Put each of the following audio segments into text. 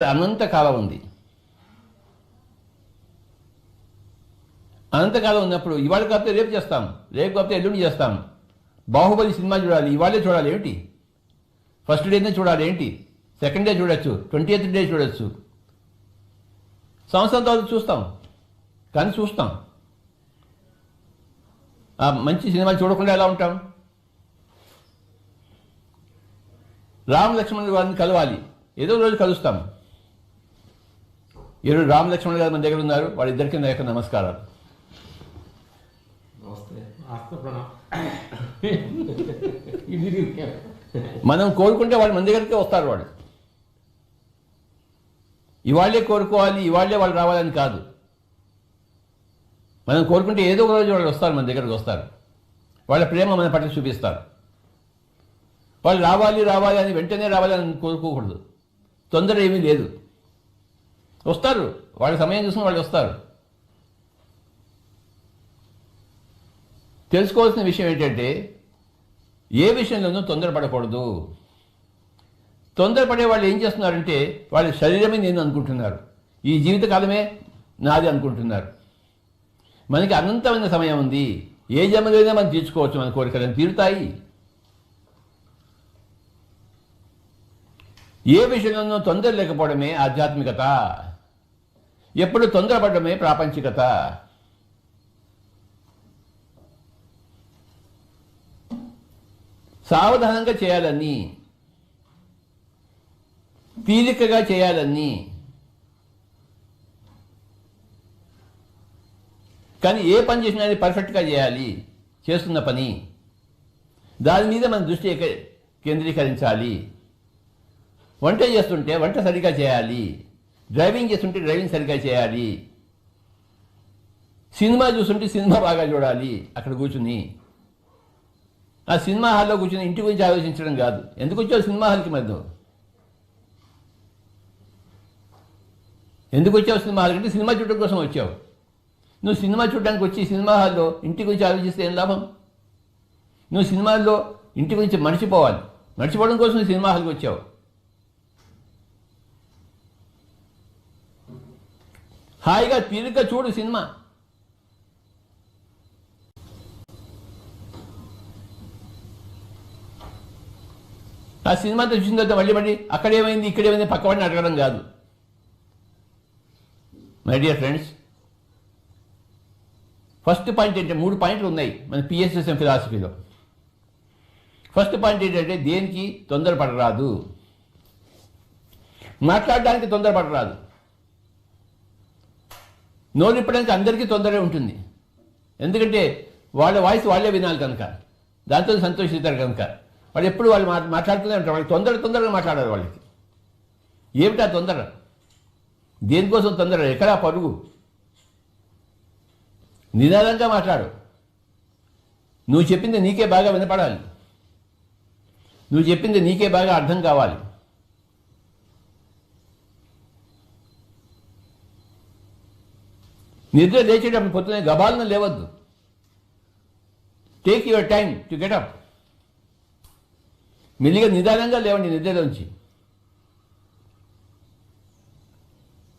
అనంతకాలం ఉంది. అనంతకాలం ఉన్నప్పుడు ఇవాళ కాకపోతే రేపు చేస్తాం, రేపు కాకపోతే ఎల్లుండి చేస్తాం. బాహుబలి సినిమా చూడాలి, ఇవాళే చూడాలి ఏమిటి? ఫస్ట్ డేనే చూడాలి ఏంటి? సెకండ్ డే చూడొచ్చు, 20th డే చూడొచ్చు, సంవత్సరం తర్వాత చూస్తాం. కానీ చూస్తాం. ఆ మంచి సినిమాలు చూడకుండా ఎలా ఉంటాం? రామ లక్ష్మణుడు వారిని కలవాలి, ఏదో రోజు కలుస్తాం. ఈరోజు రామ లక్ష్మణుడు గారు మన దగ్గర ఉన్నారు, వాళ్ళిద్దరికీ నా యొక్క నమస్కారాలు. మనం కోరుకుంటే వాళ్ళు మన దగ్గరికే వస్తారు. వాళ్ళు ఇవాళ్లే కోరుకోవాలి, ఇవాళ్లే వాళ్ళు రావాలని కాదు. మనం కోరుకుంటే ఏదో ఒక రోజు వాళ్ళు వస్తారు, మన దగ్గరకు వస్తారు. వాళ్ళ ప్రేమ మన పట్ల చూపిస్తారు. వాళ్ళు రావాలి రావాలి అని వెంటనే రావాలని కోరుకోకూడదు. తొందర ఏమీ లేదు, వస్తారు. వాళ్ళ సమయం చూసుకుని వాళ్ళు వస్తారు. తెలుసుకోవాల్సిన విషయం ఏంటంటే, ఏ విషయంలోనూ తొందరపడకూడదు. తొందరపడే వాళ్ళు ఏం చేస్తున్నారంటే, వాళ్ళ శరీరమే నేను అనుకుంటున్నారు, ఈ జీవితకాలమే నాది అనుకుంటున్నారు. మనకి అనంతమైన సమయం ఉంది, ఏ జన్మలోనే మనం తీర్చుకోవచ్చు, మన కోరికలను తీరుతాయి. ఏ విషయంలోనూ తొందర లేకపోవడమే ఆధ్యాత్మికత, ఎప్పుడు తొందరపడమే ప్రాపంచికత. సావధానంగా చేయాలని, తీరికగా చేయాలని, కానీ ఏ పని చేసినా అది పర్ఫెక్ట్గా చేయాలి. చేస్తున్న పని దాని మీద మన దృష్టి కేంద్రీకరించాలి. వంట చేస్తుంటే వంట సరిగా చేయాలి, డ్రైవింగ్ చేస్తుంటే డ్రైవింగ్ సరిగా చేయాలి, సినిమా చూస్తుంటే సినిమా బాగా చూడాలి. అక్కడ కూర్చుని ఆ సినిమా హాల్లో కూర్చుని ఇంటి గురించి ఆలోచించడం కాదు. ఎందుకు వచ్చావు సినిమా హాల్కి? మరి ఎందుకు వచ్చావు సినిమా హాల్కి అంటే సినిమా చూడడం కోసం వచ్చావు. నువ్వు సినిమా చూడడానికి వచ్చి సినిమా హాల్లో ఇంటి గురించి ఆలోచిస్తే ఏం లాభం? నువ్వు సినిమాల్లో ఇంటి గురించి మర్చిపోవాలి. మర్చిపోవడం కోసం నువ్వు సినిమా హాల్కి వచ్చావు. హాయిగా తీరిగ్గా చూడు సినిమా. ఆ సినిమాతో చూసిన తర్వాత మళ్ళీ అక్కడేమైంది ఇక్కడేమైంది పక్కవాడిని అడగడం కాదు. My dear friends, first point ఏంటంటే, 3 పాయింట్లు ఉన్నాయి మన పిఎస్ఎస్ఎం ఫిలాసఫీలో. ఫస్ట్ పాయింట్ ఏంటంటే, దేనికి తొందరపడరాదు, మాట్లాడడానికి తొందరపడరాదు. నోరిప్పడానికి అందరికీ తొందరే ఉంటుంది, ఎందుకంటే వాళ్ళ వాయిస్ వాళ్ళే వినాలి కనుక, దాంతో సంతోషిస్తారు కనుక. వాళ్ళు ఎప్పుడు వాళ్ళు మాట్లాడుతూనే ఉంటారు. వాళ్ళకి తొందరగా మాట్లాడారు. వాళ్ళకి ఏమిటా తొందర? దేనికోసం తొందర? ఎక్కడా పరుగు? నిదానంగా మాట్లాడు. నువ్వు చెప్పింది నీకే బాగా వినపడాలి, నువ్వు చెప్పింది నీకే బాగా అర్థం కావాలి. నిద్ర లేచేటప్పుడు పొద్దునే గబాలను లేవద్దు. Take your time to get up. మెల్లిగా నిదానంగా లేవండి నిద్రలోంచి.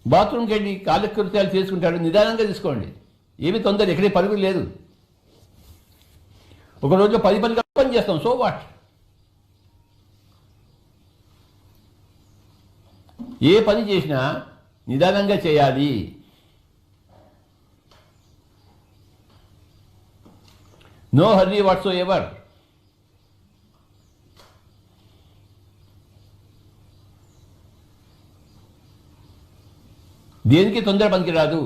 బాత్రూమ్కి వెళ్ళి కాలకృత్యాలు చేసుకుంటాడు, నిదానంగా తీసుకోండి. ఏమి తొందర, ఎక్కడే పరుగు లేదు. ఒక రోజులో 10 పనులు పని చేస్తాం, సో వాట్? ఏ పని చేసినా నిదానంగా చేయాలి. No hurry whatsoever. దేనికి తొందర పనికిరాదు.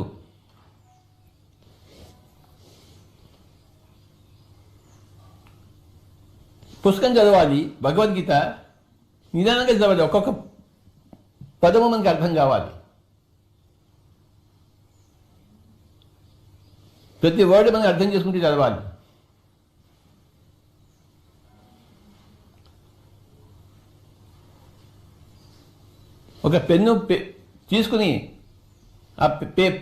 పుస్తకం చదవాలి, భగవద్గీత నిదానంగా చదవాలి. ఒక్కొక్క పదము మనకి అర్థం కావాలి. ప్రతి వర్డ్ మనం అర్థం చేసుకుంటూ చదవాలి. ఒక పెన్ను తీసుకుని ఆ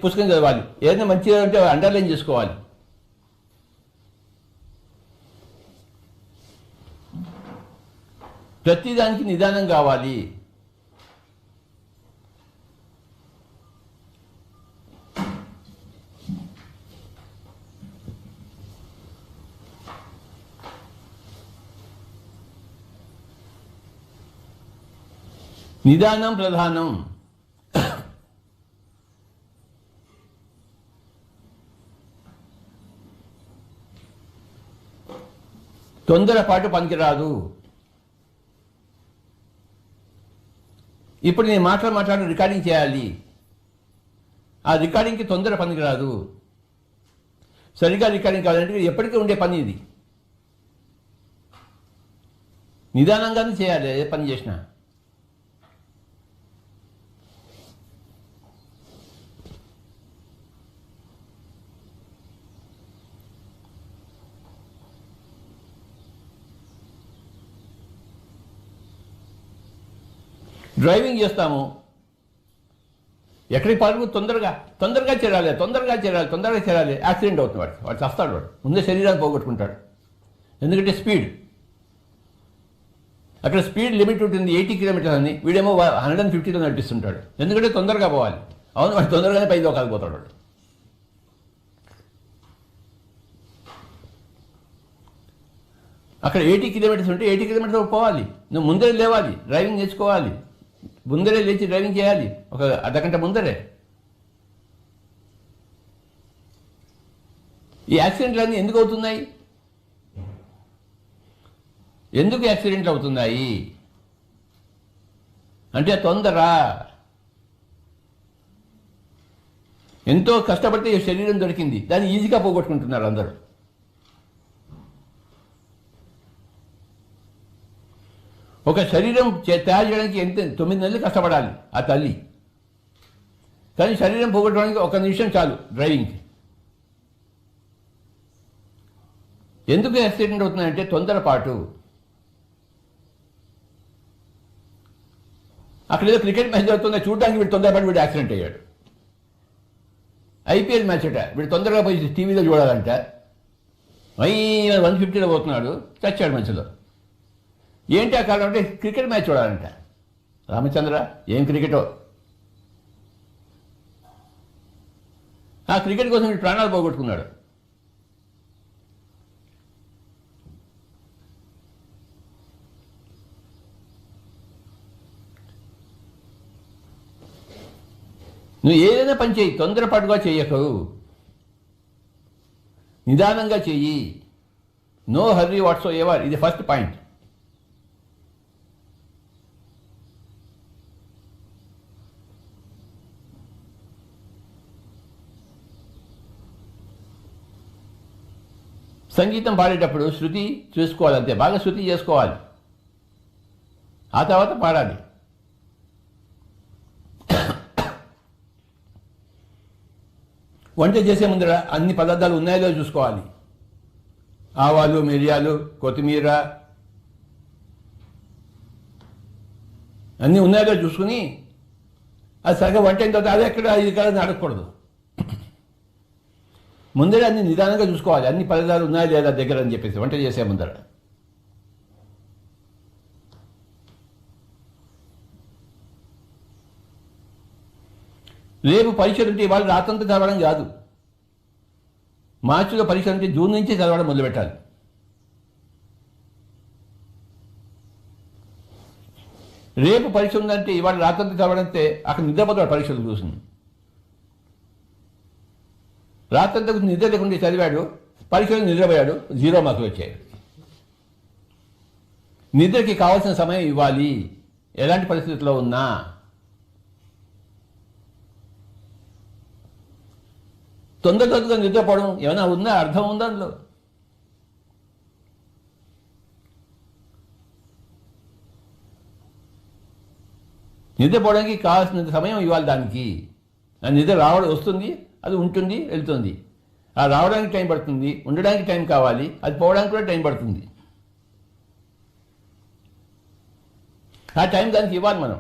పుస్తకం చదవాలి. ఏదైనా మంచిగా ఉంటే అండర్లైన్ చేసుకోవాలి. ప్రతిదానికి నిదానం కావాలి. నిదానం ప్రధానం. తొందరపాటు పనికిరాదు. ఇప్పుడు నేను మాట్లాడి రికార్డింగ్ చేయాలి. ఆ రికార్డింగ్కి తొందర పనికిరాదు. సరిగ్గా రికార్డింగ్ కావాలంటే ఎప్పటికీ ఉండే పని ఇది. నిదానంగానే చేయాలి ఏ పని చేసినా. డ్రైవింగ్ చేస్తాము, ఎక్కడికి పరుగు తొందరగా చేరాలి, యాక్సిడెంట్ అవుతుంది. వాడు చస్తాడు. ముందే శరీరాన్ని పోగొట్టుకుంటాడు. ఎందుకంటే స్పీడ్, అక్కడ స్పీడ్ లిమిట్ ఉంటుంది 80 కిలోమీటర్స్ అని, వీడేమో 150లో నడిపిస్తుంటాడు. ఎందుకంటే తొందరగా పోవాలి. అవును, వాడు తొందరగానే పై దోకాలిపోతాడు. వాడు అక్కడ 80 కిలోమీటర్స్ ఉంటే 80 కిలోమీటర్స్ పోవాలి. నువ్వు ముందరే లేవాలి, డ్రైవింగ్ నేర్చుకోవాలి, ముందరే లేచి డ్రైవింగ్ చేయాలి, ఒక అర్ధగంట ముందరే. ఈ యాక్సిడెంట్లన్నీ ఎందుకు అవుతున్నాయి? ఎందుకు యాక్సిడెంట్లు అవుతున్నాయి అంటే తొందర. ఎంతో కష్టపడితే ఈ శరీరం దొరికింది, దాన్ని ఈజీగా పోగొట్టుకుంటున్నారు అందరూ. ఒక శరీరం తయారు చేయడానికి 9 నెలలు కష్టపడాలి ఆ తల్లి. కానీ శరీరం పోగొట్టడానికి 1 నిమిషం చాలు డ్రైవింగ్కి. ఎందుకు యాక్సిడెంట్ అవుతున్నాయంటే తొందరపాటు. అక్కడ ఏదో క్రికెట్ మ్యాచ్ జరుగుతుందో చూడడానికి వీడు తొందరపాటు వీడు యాక్సిడెంట్ అయ్యాడు. ఐపీఎల్ మ్యాచ్ అట, వీడు తొందరగా పోయి టీవీలో చూడాలంట, 150లో పోతున్నాడు, చచ్చాడు మధ్యలో. ఏంటి ఆ కారణం అంటే క్రికెట్ మ్యాచ్ చూడాలంట. రామచంద్ర ఏం క్రికెటో, ఆ క్రికెట్ కోసం వీడు ప్రాణాలు పోగొట్టుకున్నాడు. నువ్వు ఏదైనా పని చేయి, తొందరపాటుగా చెయ్యకు, నిదానంగా చెయ్యి. No hurry whatsoever. ఇది ఫస్ట్ పాయింట్. సంగీతం పాడేటప్పుడు శృతి చూసుకోవాలి, అంతే. బాగా శృతి చేసుకోవాలి, ఆ తర్వాత పాడాలి. వంట చేసే ముందర అన్ని పదార్థాలు ఉన్నాయో చూసుకోవాలి. ఆవాలు, మిరియాలు, కొత్తిమీర అన్నీ ఉన్నాయో చూసుకుని అది సరిగ్గా వంట అయిన తర్వాత అది ఎక్కడ ఇది కదా అడగకూడదు. ముందరే అన్ని నిదానంగా చూసుకోవాలి, అన్ని పదార్థాలు ఉన్నాయా లేదా దగ్గర అని చెప్పేసి వంట చేసే ముందర. రేపు పరీక్షలు ఉంటే ఇవాళ రాత్రంతా చదవడం కాదు. మార్చిలో పరీక్షలు ఉంటే జూన్ నుంచి చదవడం మొదలుపెట్టాలి. రేపు పరీక్ష ఉందంటే ఇవాళ రాత్రంతా చదవడం అంటే అక్కడ నిద్రపోతాడు పరీక్షలు చూసింది. రాత్రంతా నిద్ర లేకుండా చదివాడు, పరీక్షలు నిద్రపోయాడు, 0 మార్కులు వచ్చాయి. నిద్రకి కావాల్సిన సమయం ఇవ్వాలి ఎలాంటి పరిస్థితుల్లో ఉన్నా. తొందరగా నిద్రపోవడం ఏమైనా ఉందా? అర్థం ఉందా అందులో? నిద్రపోవడానికి కావాల్సిన సమయం ఇవ్వాలి దానికి. ఆ నిద్ర రావడం వస్తుంది, అది ఉంటుంది, వెళ్తుంది. ఆ రావడానికి టైం పడుతుంది, ఉండడానికి టైం కావాలి, అది పోవడానికి కూడా టైం పడుతుంది. ఆ టైం దానికి ఇవ్వాలి మనం.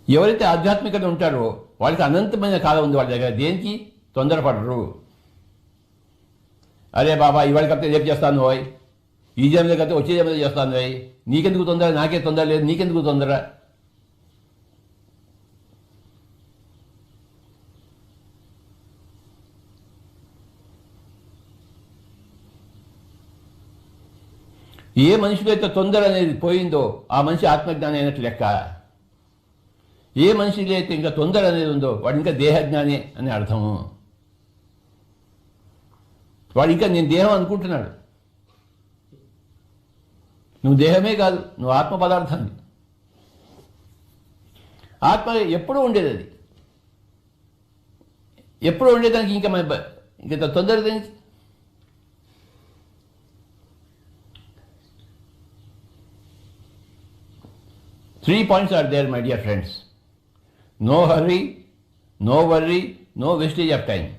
ఎవరైతే ఆధ్యాత్మికత ఉంటారో వాళ్ళకి అనంతమైన కాలం ఉంది వాళ్ళ దగ్గర. దేనికి తొందరపడరు. అరే బాబా ఇవాళ కడితే రేపు చేస్తాను పోయ్, ఈ జన్మలో కడితే వచ్చే జన్మలో చేస్తాను పోయ్, నీకెందుకు తొందర, నాకే తొందర లేదు, నీకెందుకు తొందర. ఏ మనిషిలో అయితే తొందర అనేది పోయిందో ఆ మనిషి ఆత్మజ్ఞాని అయినట్లు లెక్క. ఏ మనిషిలో అయితే ఇంకా తొందర అనేది ఉందో వాడు ఇంకా దేహజ్ఞాని అని అర్థము. వాడు ఇంకా నేను దేహం అనుకుంటున్నాడు. నువ్వు దేహమే కాదు, నువ్వు ఆత్మ పదార్థాన్ని. ఆత్మ ఎప్పుడూ ఉండేది, అది ఎప్పుడూ ఉండేదానికి ఇంకా తొందర దేనికి? Three points are there, my dear friends. No hurry, no worry, no wastage of time.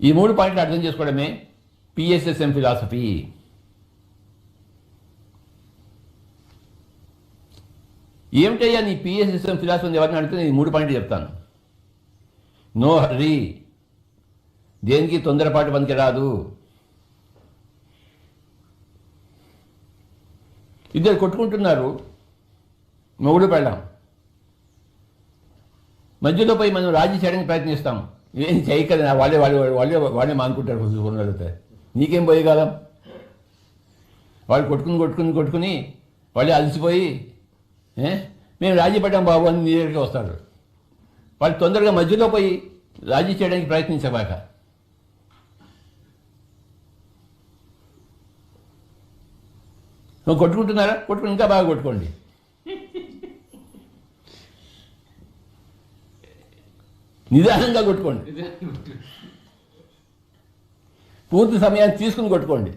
ఈ 3 పాయింట్లు అర్థం చేసుకోవడమే PSSM ఫిలాసఫీ. ఏమిటయ్యా నీ PSSM ఫిలాసఫీ ఎవరిని అడిగితే నేను 3 పాయింట్లు చెప్తాను. నో హర్రీ, దేనికి తొందరపాటు పనికి రాదు. ఇద్దరు కొట్టుకుంటున్నారు, మొగుడు పెళ్ళాం. మధ్యలో పోయి మనం రాజీ చేయడానికి ప్రయత్నిస్తాం. ఏం చేయి కదా, వాళ్ళే మానుకుంటారు. కొనుగోలుతాయి, నీకేం పోయి కాలం. వాళ్ళు కొట్టుకుని వాళ్ళే అలసిపోయి మేము రాజీ పడ్డాం బాబు అని నీ దగ్గరికి వస్తారు. వాళ్ళు తొందరగా మధ్యలో పోయి రాజీ చేయడానికి ప్రయత్నించబాక. నువ్వు కొట్టుకుంటున్నారా? కొట్టుకుని ఇంకా బాగా కొట్టుకోండి. నిదానంగా కొట్టుకోండి, పూర్తి సమయాన్ని తీసుకుని కొట్టుకోండి.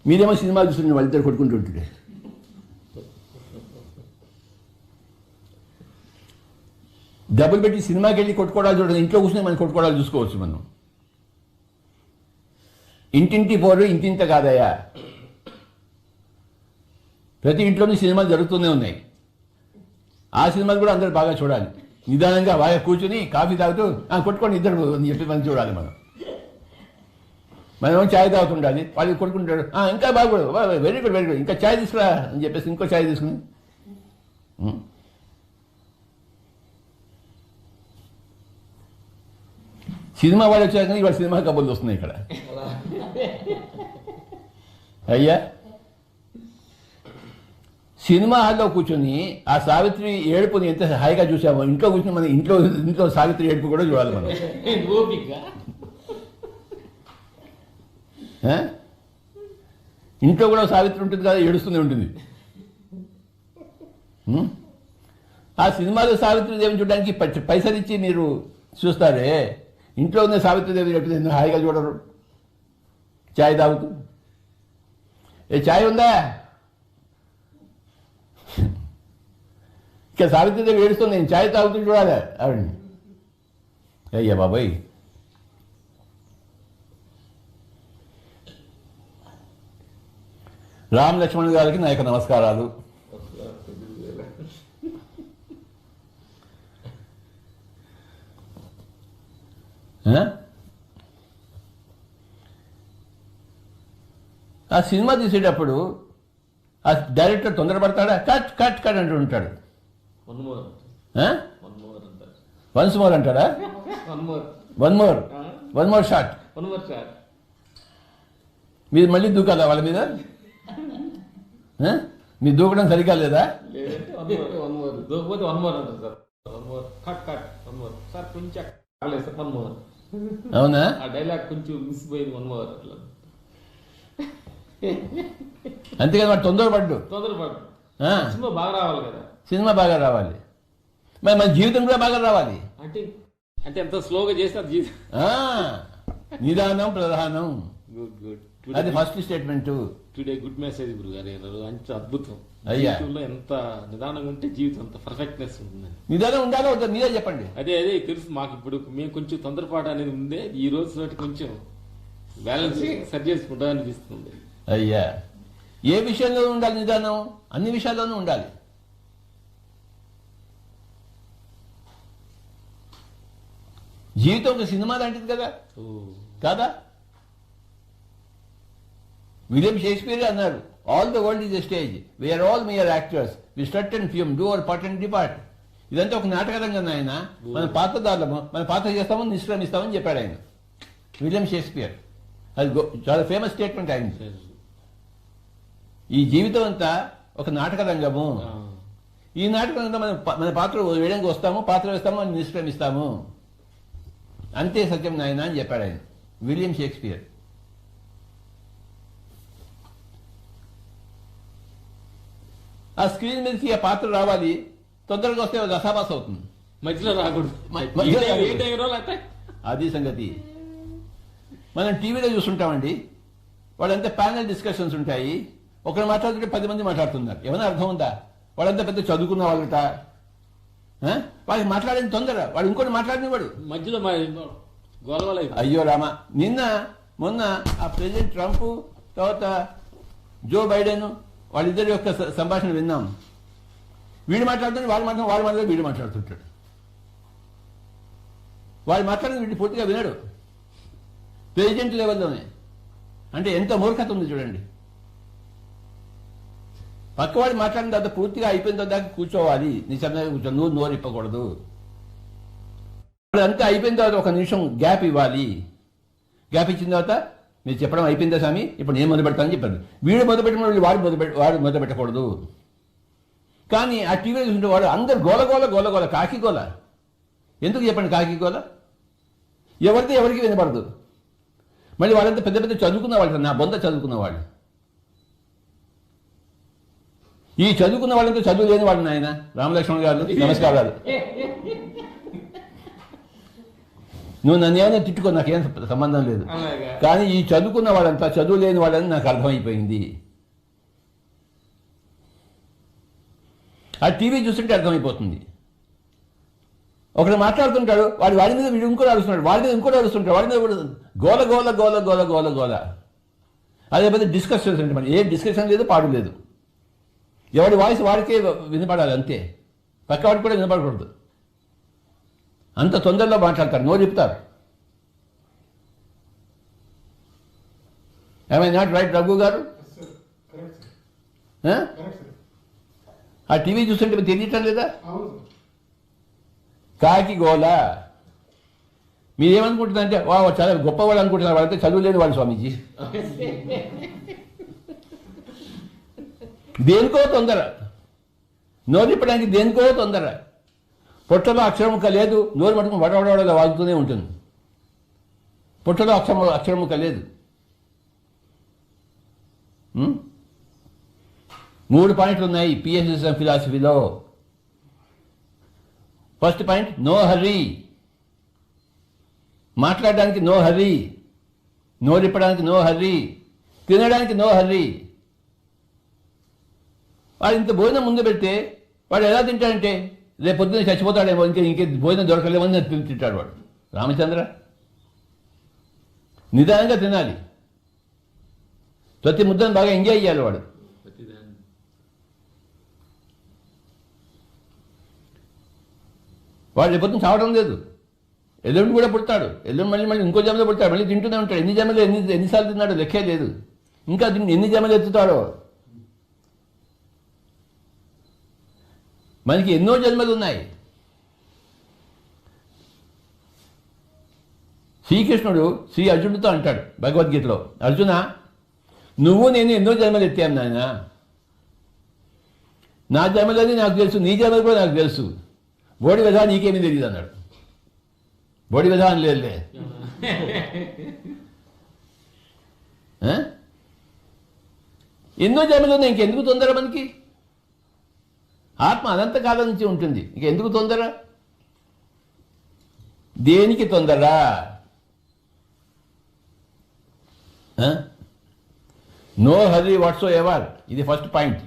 మీరేమో సినిమా చూస్తున్న వాళ్ళిద్దరు కొట్టుకుంటుంటే డబ్బులు పెట్టి సినిమాకి వెళ్ళి కొట్టుకోవడాలు చూడండి. ఇంట్లో కూర్చొని మనం కొట్టుకోవడాలు చూసుకోవచ్చు. మనం ఇంటింటి పోరు ఇంటింత కాదయ్యా. ప్రతి ఇంట్లోని సినిమాలు జరుగుతూనే ఉన్నాయి. ఆ సినిమాలు కూడా అందరూ బాగా చూడాలి. నిదానంగా బాగా కూర్చుని కాఫీ తాగుతూ కొట్టుకోండి ఇద్దరు అని చెప్పి మనం చూడాలి. మనం ఛాయ్ తాగుతుండాలి, వాళ్ళు కొట్టుకుంటాడు. ఇంకా బాగా వెరీ గుడ్ ఇంకా ఛాయ్ తీసుకురా అని చెప్పేసి ఇంకో ఛాయ్ తీసుకుని సినిమా వాళ్ళు వచ్చాక ఇవాళ సినిమా కబుర్లు వస్తున్నాయి ఇక్కడ. అయ్యా, సినిమా హాల్లో కూర్చొని ఆ సావిత్రి ఏడుపుని ఎంత హాయిగా చూసామో ఇంట్లో కూర్చొని మన ఇంట్లో సావిత్రి ఏడుపు కూడా చూడాలి మనం. ఇంట్లో కూడా సావిత్రి ఉంటుంది కదా, ఏడుస్తూనే ఉంటుంది. ఆ సినిమాలో సావిత్రిదేవిని చూడడానికి పైసలు ఇచ్చి మీరు చూస్తారే, ఇంట్లో ఉన్న సావిత్రిదేవి ఎప్పుడు హాయిగా చూడరు. ఛాయ్ తాగుతూ ఛాయ్ ఉందా? ఇక సావిత్రిదేవి ఏడుస్తుంది, నేను ఛాయ్ తాగుతూ చూడాలి ఆవిడని. అయ్యా బాబాయ్, రామ్ లక్ష్మణ్ గారికి నా యొక్క నమస్కారాలు. ఆ సినిమా తీసేటప్పుడు ఆ డైరెక్టర్ తొందరపడతాడా? కట్ కట్ కట్ అంటూ ఉంటాడు. వన్స్ మోర్ అంటాడా? One more shot. మీరు మళ్ళీ దూకాలా వాళ్ళ మీద? మీరు దూకడం సరిగా లేదా? అవునా? అంతేకాదు, వాడు తొందరపడ్డు. సినిమా బాగా రావాలి, మరి మన జీవితం కూడా బాగా రావాలి. అంటే ఎంత స్లోగా చేస్తే నిదానం ప్రధానం. అది first statement. Today good message గురుగారు, అంత అద్భుతం. అయ్యా, ఎంత నిదానంగా ఉంటే జీవితం అంత పర్ఫెక్ట్నెస్ ఉంటుంది. నిదానం ఉండాలో వద్దా మీరే చెప్పండి. అదే తెలుసు మాకు. ఇప్పుడు మేము కొంచెం తొందరపాటు అనేది ఉందే, ఈ రోజు కొంచెం బ్యాలెన్స్ సరి చేసుకుంటా అనిపిస్తుంది. అయ్యా, ఏ విషయంలో ఉండాలి నిదానం? అన్ని విషయాల్లోనూ ఉండాలి. జీవితం ఒక సినిమా లాంటిది కదా, కాదా? విలియం షేక్స్పియర్ అన్నారు, all the world is a stage, we are all mere actors, we strut and fume, do our part and depart. ఇదంతా ఒక నాటకరంగా ఆయన, మన పాత్రదారులము, మన పాత్ర చేస్తామని నిష్క్రమిస్తామని చెప్పాడు ఆయన. William Shakespeare. అది చాలా ఫేమస్ స్టేట్మెంట్ అయింది. ఈ జీవితం అంతా ఒక నాటక రంగము. ఈ నాటక రంగంలో మన పాత్ర వేయడానికి వస్తాము, పాత్ర వేస్తాము, అని నిష్క్రమిస్తాము. అంతే సత్యం నాయన అని చెప్పాడు ఆయన, విలియం షేక్స్పియర్. ఆ స్క్రీన్ మీదకి ఆ పాత్ర రావాలి, తొందరగా వస్తే రసాభాస అవుతుంది, మధ్యలో రాకూడదు. అది సంగతి. మనం టీవీలో చూస్తుంటామండి, వాళ్ళంతా ప్యానల్ డిస్కషన్స్ ఉంటాయి. ఒకరు మాట్లాడుతుంటే 10 మంది మాట్లాడుతున్నారు. ఏమైనా అర్థం ఉందా? వాళ్ళంతా పెద్ద చదువుకున్న వాళ్ళట, వాళ్ళకి మాట్లాడేది తొందర, వాడు ఇంకోటి మాట్లాడినవాడు మధ్యలో గొలవలే. అయ్యో రామా, మొన్న ఆ ప్రెసిడెంట్ ట్రంప్ తర్వాత జో బైడెన్ వాళ్ళిద్దరి యొక్క సంభాషణ విన్నాం. వీడు మాట్లాడుతుంటే వాళ్ళు మాట్లాడుతూ వీడు మాట్లాడుతుంటాడు. వాళ్ళు మాట్లాడిన వీడు పూర్తిగా వినడు, ప్రెసిడెంట్ లెవెల్లోనే. అంటే ఎంత మూర్ఖత ఉంది చూడండి. పక్కవాడు మాట్లాడిన తర్వాత పూర్తిగా అయిపోయిన తర్వాత కూర్చోవాలి, నిశ్శబ్దంగా కూర్చోవాలి, నోరు ఇప్పకూడదు. అంతా అయిపోయిన తర్వాత 1 నిమిషం గ్యాప్ ఇవ్వాలి. గ్యాప్ ఇచ్చిన తర్వాత మీరు చెప్పడం అయిపోయిందా స్వామి, ఇప్పుడు నేను మొదలు పెడతానని చెప్పాను. వీడు మొదలుపెట్టిన వాడు మొదలు పెట్టకూడదు. కానీ ఆ టీవీలో చూసిన వాడు అందరు గోల కాకి గోల. ఎందుకు చెప్పండి కాకి గోల? ఎవరికి వినపడదు. మళ్ళీ వాళ్ళంతా పెద్ద పెద్ద చదువుకున్న వాళ్ళు, నా బొంద చదువుకున్న వాళ్ళు. ఈ చదువుకున్న వాళ్ళంతా చదువు లేని వాళ్ళు నాయన. రామలక్ష్మణ్ గారు నమస్కారాలు. నువ్వు నన్ను ఏమైనా తిట్టుకో, నాకేం సంబంధం లేదు. కానీ ఈ చదువుకున్న వాళ్ళంతా చదువు లేని వాళ్ళని నాకు అర్థమైపోయింది. ఆ టీవీ చూస్తుంటే అర్థమైపోతుంది. ఒకడు మాట్లాడుతుంటాడు, వాడి మీద వీడు ఇంకోటి అరుస్తున్నాడు, వాడి మీద ఇంకోటి అరుస్తుంటాడు, వాడి మీద గోల. అదే పెద్ద డిస్కషన్స్ అంటే మరి ఏ డిస్కషన్ లేదు, పాడు లేదు. ఎవడి వాయిస్ వాడికే వినపడాలి, అంతే. పక్కవాడికి కూడా వినపడకూడదు. అంత తొందరలో మాట్లాడతారు, నోరు చెప్తారు. ఐ నాట్ రైట్ రఘు గారు? ఆ టీవీ చూస్తుంటే తెలియటం లేదా? కాకి గోల. మీరేమనుకుంటున్నారంటే చాలా గొప్పవాళ్ళు అనుకుంటున్నారు, వాళ్ళంటే చదువు లేని వాళ్ళు స్వామీజీ. దేనికో తొందర, నోరు ఇప్పడానికి దేనికో తొందర. పొట్టలో అక్షరముక్క లేదు, నోరు మటుకు వడవడవడగా వాగుతూనే ఉంటుంది. పొట్టలో అక్షరముక్క లేదు. 3 పాయింట్లు ఉన్నాయి పిఎస్ఎస్ ఫిలాసఫీలో. First point, no hurry. మాట్లాడడానికి నో హర్రీ, నోరిప్పడానికి నో హర్రీ, తినడానికి నో హర్రీ. వాడు ఇంత భోజనం ముందు పెడితే వాడు ఎలా తింటాడంటే రేపు పొద్దున్న చచ్చిపోతాడేమో, ఇంకే భోజనం దొరకలేమని తింటాడు వాడు. రామచంద్ర, నిదానంగా తినాలి, ప్రతి ముద్దను బాగా ఎంజాయ్ చేయాలి వాడు. వాడు రేపు పొద్దున్న చావడం లేదు, ఎల్లుండి కూడా పుడతాడు, ఎల్లుండి మళ్ళీ ఇంకో జన్మలో పుడతాడు, మళ్ళీ తింటూనే ఉంటాడు. ఎన్ని జన్మలు ఎన్నిసార్లు తిన్నాడో లెక్కే లేదు. ఇంకా ఎన్ని జన్మలు ఎత్తుతాడో. మనకి ఎన్నో జన్మలు ఉన్నాయి. శ్రీకృష్ణుడు శ్రీ అర్జునుడితో అంటాడు భగవద్గీతలో, అర్జున, నువ్వు నేను ఎన్నో జన్మలు ఎత్తాను నాయన. నా జన్మలని నాకు తెలుసు, నీ జన్మలు కూడా నాకు తెలుసు. బోడి విధా నీకేమీ తెలియదు అన్నాడు. బోడి విధా అని లేదులే. ఎన్నో జన్మలు ఉన్నాయి, ఇంకెందుకు తొందర మనకి? ఆత్మ అనంత కాలం నుంచి ఉంటుంది, ఇంకెందుకు తొందర? దేనికి తొందర? No hurry whatsoever. ఇది ఫస్ట్ పాయింట్.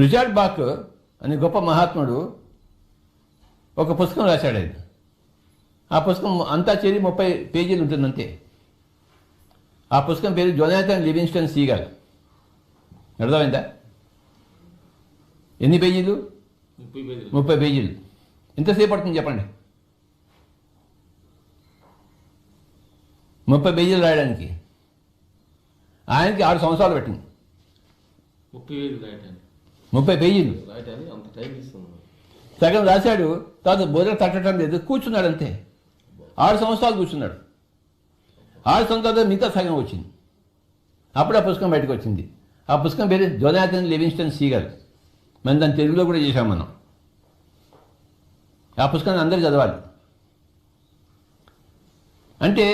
రిచర్డ్ బాక్ అనే గొప్ప మహాత్ముడు ఒక పుస్తకం రాశాడు. ఆయన ఆ పుస్తకం అంతా చేరి 30 పేజీలు ఉంటుందంతే. ఆ పుస్తకం పేరు జొనాథన్ లివింగ్స్టన్ సీగల్. అర్థమైందా? ఎన్ని పేజీలు? 30 పేజీలు. ఎంతసేపు పడుతుంది చెప్పండి? 30 పేజీలు రాయడానికి ఆయనకి 6 సంవత్సరాలు పెట్టింది. 30,000 రాయటానికి 30 పేజీలు రాయటానికి అంత టైం ఇస్తుంది. సగం రాశాడు. తర్వాత బోధన తట్టడం లేదు, కూర్చున్నాడు అంతే. 6 సంవత్సరాలు కూర్చున్నాడు. 6 సంవత్సరాలు మిగతా సగం వచ్చింది. అప్పుడు ఆ పుస్తకం బయటకు వచ్చింది. ఆ పుస్తకం పేరు జొనాథన్ లివింగ్స్టన్ సీగర్. మనం దాన్ని తెలుగులో కూడా చేశాం మనం. ఆ పుస్తకాన్ని అందరూ చదవాలి. అంటే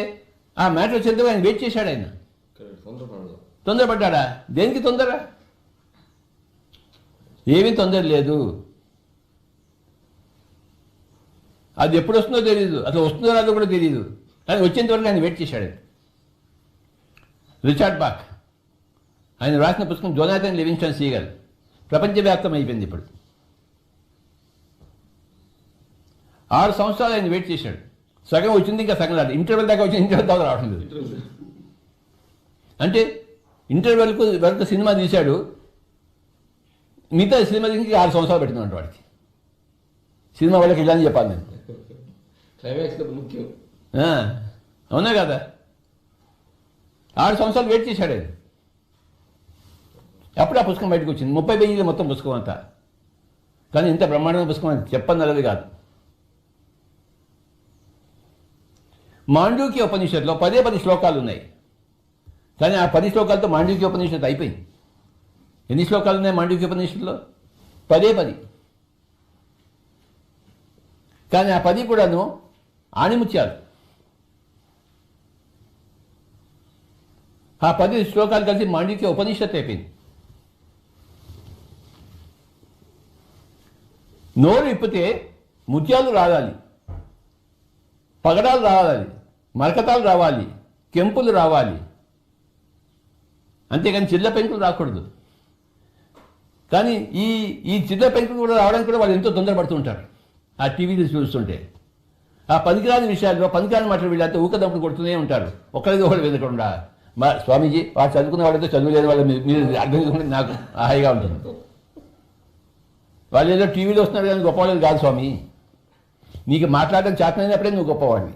ఆ మ్యాటర్ వచ్చేందుకు ఆయన వెయిట్ చేశాడు. ఆయన తొందరపడ్డా? దేనికి తొందర? ఏమీ తొందర లేదు. అది ఎప్పుడు వస్తుందో తెలియదు, అసలు వస్తుందో రాదో కూడా తెలియదు. కానీ వచ్చేంత వరకు ఆయన వెయిట్ చేశాడు. రిచర్డ్ బాక్ ఆయన రాసిన పుస్తకం జొనాథన్ లివింగ్స్టన్ సీగర్ ప్రపంచవ్యాప్తం అయిపోయింది ఇప్పుడు. 6 సంవత్సరాలు ఆయన వెయిట్ చేశాడు. సగం వచ్చింది, ఇంకా సగం రాదు. ఇంటర్వెల్ దాకా వచ్చింది, ఇంటర్వెల్ దాకా రావడం లేదు. అంటే ఇంటర్వెల్ వరకు సినిమా తీశాడు. మిగతా సినిమా తీసి 6 సంవత్సరాలు పెట్టిందంట వాడికి. సినిమా వాళ్ళకి ఇలా అని చెప్పాలి నేను. ముఖ్యం. అవునా కదా? 6 సంవత్సరాలు వెయిట్ చేశాడు ఆయన. అప్పుడు ఆ పుస్తకం బయటకు వచ్చింది. 30 పేజీలు మొత్తం పుస్తకం అంతా. కానీ ఇంత బ్రహ్మాండమైన పుస్తకం అని చెప్పన్నది కాదు. మాండూక్య ఉపనిషత్తులో 10 శ్లోకాలు ఉన్నాయి. కానీ ఆ 10 శ్లోకాలతో మాండూక్య ఉపనిషత్తు అయిపోయింది. ఎన్ని శ్లోకాలు ఉన్నాయి మాండూక్య ఉపనిషత్తులో? 10. కానీ ఆ 10 కూడాను ఆణిముత్యాలు. ఆ 10 శ్లోకాలు కలిసి మాండూక్య ఉపనిషత్తు అయిపోయింది. నోరు ఇప్పితే ముత్యాలు రావాలి, పగడాలు రావాలి, మరకతాలు రావాలి, కెంపులు రావాలి. అంతేగాని చిల్ల పెంకులు రాకూడదు. కానీ ఈ చిల్ల పెంకులు కూడా రావడానికి కూడా వాళ్ళు ఎంతో తొందరపడుతూ ఉంటారు. ఆ టీవీలు చూస్తుంటే ఆ పనికిరాని విషయాల్లో పనికిరాని మాటలు వీళ్ళంతా ఊకదప్పుడు కొడుతూనే ఉంటారు. ఒకరిది ఒకరు వెదకుండా. స్వామీజీ వాడు చదువుకున్న వాళ్ళతో చదువులేని వాళ్ళు మీరు అర్థం చేసుకుంటే నాకు హాయిగా ఉంటుంది. వాళ్ళు ఏదో టీవీలో వస్తున్నారు కానీ గొప్పవాళ్ళు కాదు స్వామి. నీకు మాట్లాడడం చేతనైనప్పుడే నువ్వు గొప్పవాడివి.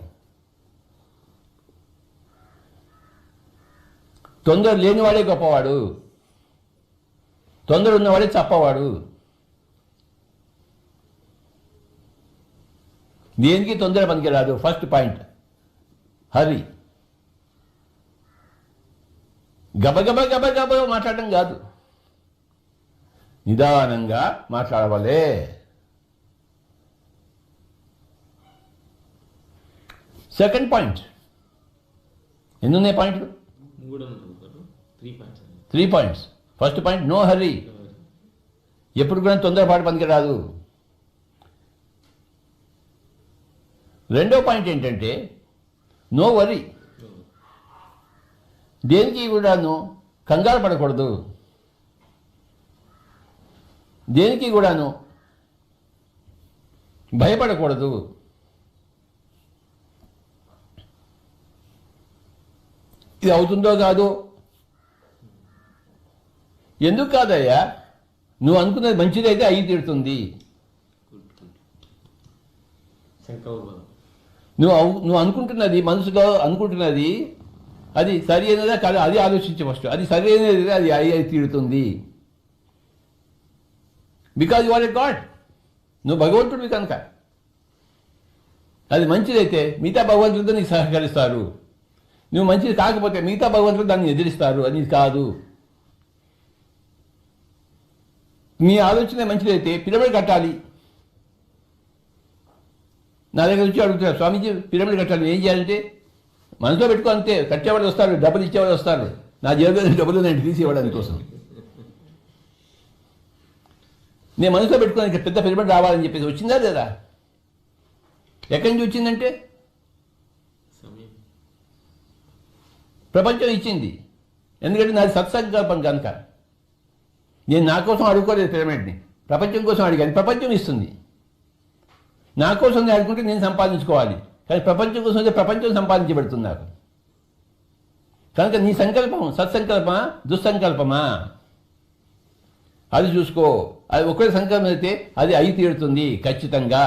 తొందర లేనివాడే గొప్పవాడు, తొందర ఉన్నవాడే చప్పవాడు. దేనికి తొందర పనికిరాదు. First point Hari. గబగబ గబగబ మాట్లాడడం కాదు, నిదానంగా మాట్లాడవలే. Second point. ఎన్నున్నాయి పాయింట్లు? 3 points. First point no hurry. ఎప్పుడు కూడా తొందరపాటు పనికిరాదు. రెండో పాయింట్ ఏంటంటే నో వరీ. దేనికి కూడాను కంగారు పడకూడదు, దేనికి కూడాను భయపడకూడదు. ఇది అవుతుందో కాదో. ఎందుకు కాదయ్యా? నువ్వు అనుకున్నది మంచిదైతే అయి తీరుతుంది. నువ్వు అనుకుంటున్నది, మనసులో అనుకుంటున్నది అది సరి అయినదా కాదు అది ఆలోచించే ఫస్ట్. అది సరి అయినది, అది అయి తీరుతుంది. Because you are a god. నువ్వు భగవంతుడివి కనుక. అది మంచిదైతే మిగతా భగవంతుడితో నీకు సహకరిస్తారు. నువ్వు మంచిది కాకపోతే మిగతా భగవంతుడు దాన్ని ఎదిరిస్తారు. అది కాదు. నీ ఆలోచన మంచిదైతే పిరమిడ్ కట్టాలి. నా దగ్గర వచ్చి అడుగుతున్నారు, స్వామీజీ పిరమిడ్ కట్టాలి, ఏం చేయాలంటే మనసులో పెట్టుకో అంతే. కట్టేవాళ్ళు వస్తారు, డబ్బులు ఇచ్చేవాళ్ళు వస్తారు. నా జేబులో డబ్బులు నేను తీసి ఇవ్వడానికి కోసం నేను మనసులో పెట్టుకోడానికి పెద్ద పిరమిడ్ రావాలని చెప్పేసి వచ్చిందా లేదా? ఎక్కడి నుంచి వచ్చిందంటే ప్రపంచం ఇచ్చింది. ఎందుకంటే నాది సత్సంకల్పం కనుక. నేను నా కోసం అడుగుకోలేదు పిరమిడ్ని, ప్రపంచం కోసం అడిగాను. ప్రపంచం ఇస్తుంది. నా కోసం నేను అడుగుకుంటే నేను సంపాదించుకోవాలి. కానీ ప్రపంచం కోసం అయితే ప్రపంచం సంపాదించబడుతున్నారు. కనుక నీ సంకల్పం సత్సంకల్పమా దుస్సంకల్పమా అది చూసుకో. అది ఒకరి సంకల్పం అయితే అది అయి తీరుతుంది ఖచ్చితంగా.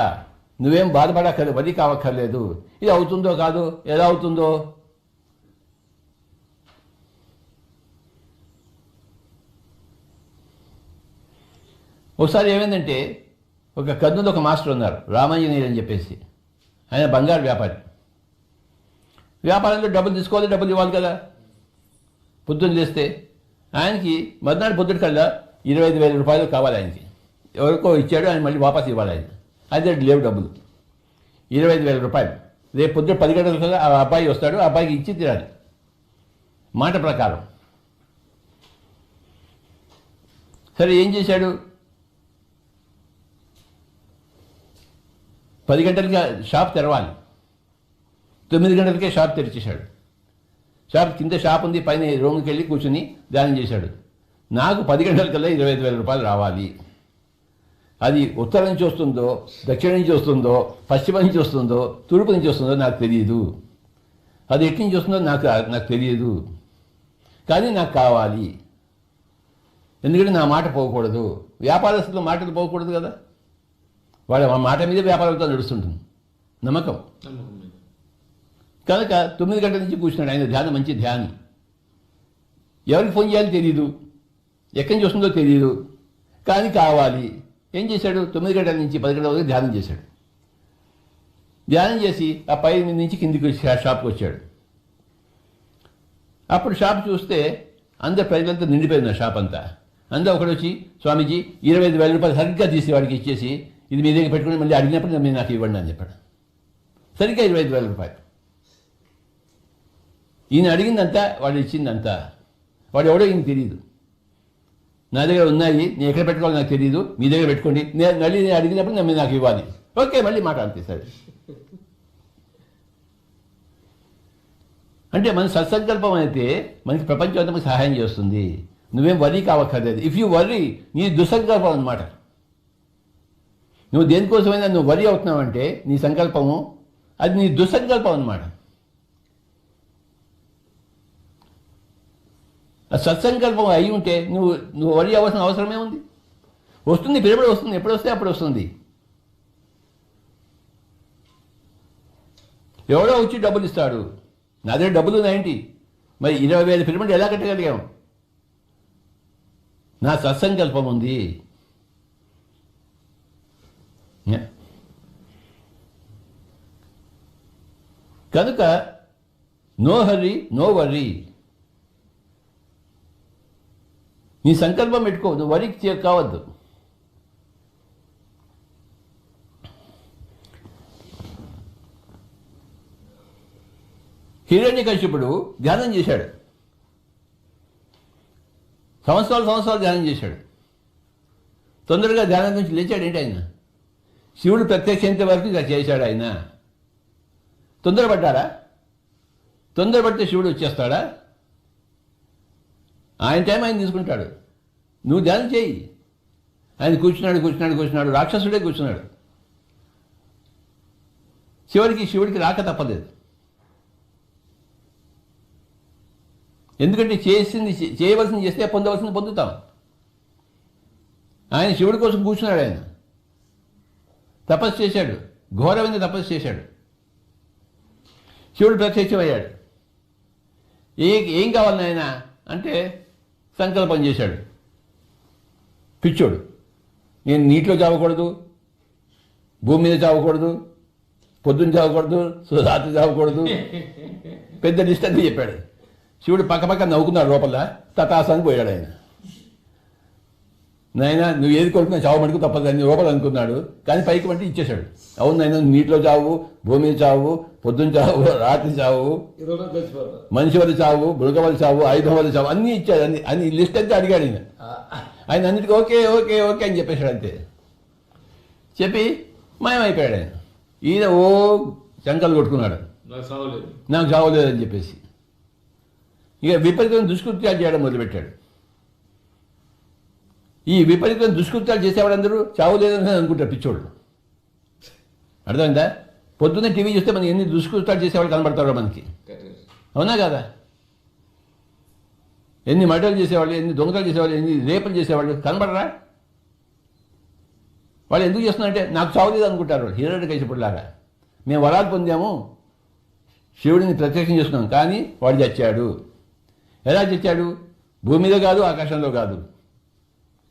నువ్వేం బాధపడక్కర్లేదు, వరి కావక్కర్లేదు. ఇది అవుతుందో కాదు, ఎలా అవుతుందో. ఒకసారి ఏమైందంటే ఒక కర్నూలు ఒక మాస్టర్ ఉన్నారు, రామాంజనేయులు అని చెప్పేసి. ఆయన బంగారు వ్యాపారి. వ్యాపారంలో డబ్బులు తీసుకోవాలి, డబ్బులు ఇవ్వాలి కదా. పొద్దున్న చేస్తే ఆయనకి మర్నాడు పొద్దుటి కల్లా 25,000 రూపాయలు కావాలి ఆయనకి. ఎవరికో ఇచ్చాడు, ఆయన మళ్ళీ వాపస్ ఇవ్వాలి ఆయన. అయితే లేవు డబ్బులు. 25,000 రూపాయలు. రేపు పొద్దున 10 గంటల కల్లా ఆ అబ్బాయి వస్తాడు, ఆ అబ్బాయికి ఇచ్చి తీరాలి మాట ప్రకారం. సరే ఏం చేశాడు, 10 గంటలకి షాప్ తెరవాలి, 9 గంటలకే షాప్ తెరిచేశాడు. షాప్ కింద షాప్ ఉంది, పైన రూమ్కి వెళ్ళి కూర్చుని ధ్యానం చేశాడు. నాకు 10 గంటలకల్లా 25,000 రూపాయలు రావాలి. అది ఉత్తరం నుంచి వస్తుందో, దక్షిణ నుంచి వస్తుందో, పశ్చిమ నుంచి వస్తుందో, తూర్పు నుంచి వస్తుందో నాకు తెలియదు. అది ఎక్కడి నుంచి వస్తుందో నాకు తెలియదు, కానీ నాకు కావాలి. ఎందుకంటే నా మాట పోకూడదు. వ్యాపారస్తుల మాటలు పోకూడదు కదా. వాళ్ళ మాట మీద వ్యాపారంతో నడుస్తుంటుంది నమ్మకం. కనుక 9 గంటల నుంచి కూర్చున్నాడు ఆయన. ధ్యానం మంచి ధ్యాని. ఎవరికి ఫోన్ చేయాలో తెలియదు, ఎక్కడి నుంచి వస్తుందో తెలియదు, కానీ కావాలి. ఏం చేశాడు, 9 గంటల నుంచి 10 గంటల వరకు ధ్యానం చేశాడు. ధ్యానం చేసి ఆ పై నుంచి కిందికి షాప్కి వచ్చాడు. అప్పుడు షాప్ చూస్తే అందరు ప్రజలంతా నిండిపోయింది. షాప్ అంతా. అందరూ ఒకడు వచ్చి, స్వామీజీ 25,000 రూపాయలు సరిగ్గా తీసి వాడికి ఇచ్చేసి, ఇది మీ దగ్గర పెట్టుకుని మళ్ళీ అడిగినప్పుడు మీరు నాకు ఇవ్వండి అని చెప్పాడు. సరిగ్గా 25,000 రూపాయలు. ఈయన అడిగిందంతా, వాడు ఇచ్చిందంతా. వాడు ఎవడో ఈయన తెలియదు. నా దగ్గర ఉన్నాయి, నేను ఎక్కడ పెట్టుకోవాలో నాకు తెలియదు, మీ దగ్గర పెట్టుకోండి, మళ్ళీ నేను అడిగినప్పుడు మీరు నాకు ఇవ్వాలి. ఓకే, మళ్ళీ మాట అంతే. సరే అంటే మన సత్సంకల్పం అయితే మనకి ప్రపంచం అంతా మనకి సహాయం చేస్తుంది. నువ్వేం వర్రీ కావక్కర్లేదు. ఇఫ్ యూ వర్రీ, నీ దుస్సంకల్పం అనమాట. నువ్వు దేనికోసమైనా నువ్వు వర్రీ అవుతున్నావంటే నీ సంకల్పము అది నీ దుస్సంకల్పం అనమాట. ఆ సత్సంకల్పం అయి ఉంటే నువ్వు వర్రీ అవ్వాల్సిన అవసరమే ఉంది. వస్తుంది, పిలుపుడు వస్తుంది, ఎప్పుడు వస్తే అప్పుడు వస్తుంది. ఎవడో వచ్చి డబ్బులు ఇస్తాడు, నా దగ్గర డబ్బులు ఉన్నాయేంటి, మరి 20,000 పిరమిడ్ ఎలా కట్టగలిగాము? నా సత్సంకల్పం ఉంది. కనుక నో హర్రీ, నో వర్రీ. నీ సంకల్పం పెట్టుకో, నువ్వు వరికి కావద్దు. హిరణ్యకశిపుడు ధ్యానం చేశాడు, సంవత్సరాలు ధ్యానం చేశాడు. తొందరగా ధ్యానం నుంచి లేచాడు ఏంటి ఆయన? శివుడు ప్రత్యక్షించే వరకు ఇలా చేశాడు ఆయన. తొందరపడ్డాడా? తొందరపడితే శివుడు వచ్చేస్తాడా? ఆయన టైం ఆయన తీసుకుంటాడు. నువ్వు ధ్యానం చేయి. ఆయన కూర్చున్నాడు, రాక్షసుడే కూర్చున్నాడు. శివుడికి రాక తప్పలేదు. ఎందుకంటే చేయవలసింది చేస్తే పొందవలసింది పొందుతాం. ఆయన శివుడి కోసం కూర్చున్నాడు. ఆయన తపస్సు చేశాడు, ఘోరమైన తపస్సు చేశాడు. శివుడు ప్రత్యక్షమయ్యాడు. ఏం కావాలి ఆయన అంటే సంకల్పం చేశాడు. పిచ్చోడు, నేను నీటిలో చావకూడదు, భూమి మీద చావకూడదు, పొద్దున్న చావకూడదు, రాత్రి చావకూడదు, పెద్ద లిస్ట్ అని చెప్పాడు. శివుడు పక్క నవ్వుకున్నాడు లోపల. తటాసానికి పోయాడు ఆయన. నాయన నువ్వు ఏది కొడుకున్నా చావు మటుకు తప్పదని లోపల అనుకున్నాడు. కానీ పైకి వంటి ఇచ్చేశాడు. అవును నాయన, నీటిలో చావు, భూమి మీద చావు, పొద్దున్న చావు, రాత్రి చావు, మనిషి వల్ల చావు, మృగ వల్ల చావు, ఆయుధం వల్ల చావు, అన్నీ ఇచ్చాడు. అన్ని లిస్ట్ అంతా అడిగాడు ఈయన. ఆయన అన్నిటికీ ఓకే ఓకే ఓకే అని చెప్పేశాడు. అంతే చెప్పి మాయమైపోయాడు ఆయన. ఈయన శంకలు కొట్టుకున్నాడు, నాకు చావలేదని చెప్పేసి. ఇక విపరీతమైన దుష్కృత్యాలు చేయడం మొదలుపెట్టాడు. ఈ విపరీతమైన దుష్కృత్యాలు చేసేవాళ్ళందరూ చావులేదని అనుకుంటారు పిచ్చోళ్ళు. అర్థమైందా? పొద్దున్నే టీవీ చూస్తే మనకి ఎన్ని దుష్కృత్యాలు చేసేవాళ్ళు కనబడతారో మనకి. అవునా కదా? ఎన్ని మర్డర్లు చేసేవాళ్ళు, ఎన్ని దొంగతలు చేసేవాళ్ళు, ఎన్ని రేపులు చేసేవాళ్ళు కనబడరా? వాళ్ళు ఎందుకు చేస్తున్నారంటే నాకు చావులేదు అనుకుంటారు. హిరణ్యకశిపుడిలాగా మేము వరాలు పొందాము, శివుడిని ప్రత్యక్షం చేసుకున్నాం, కానీ వాడు చచ్చాడు. ఎలా చచ్చాడు? భూమి మీద కాదు, ఆకాశంలో కాదు,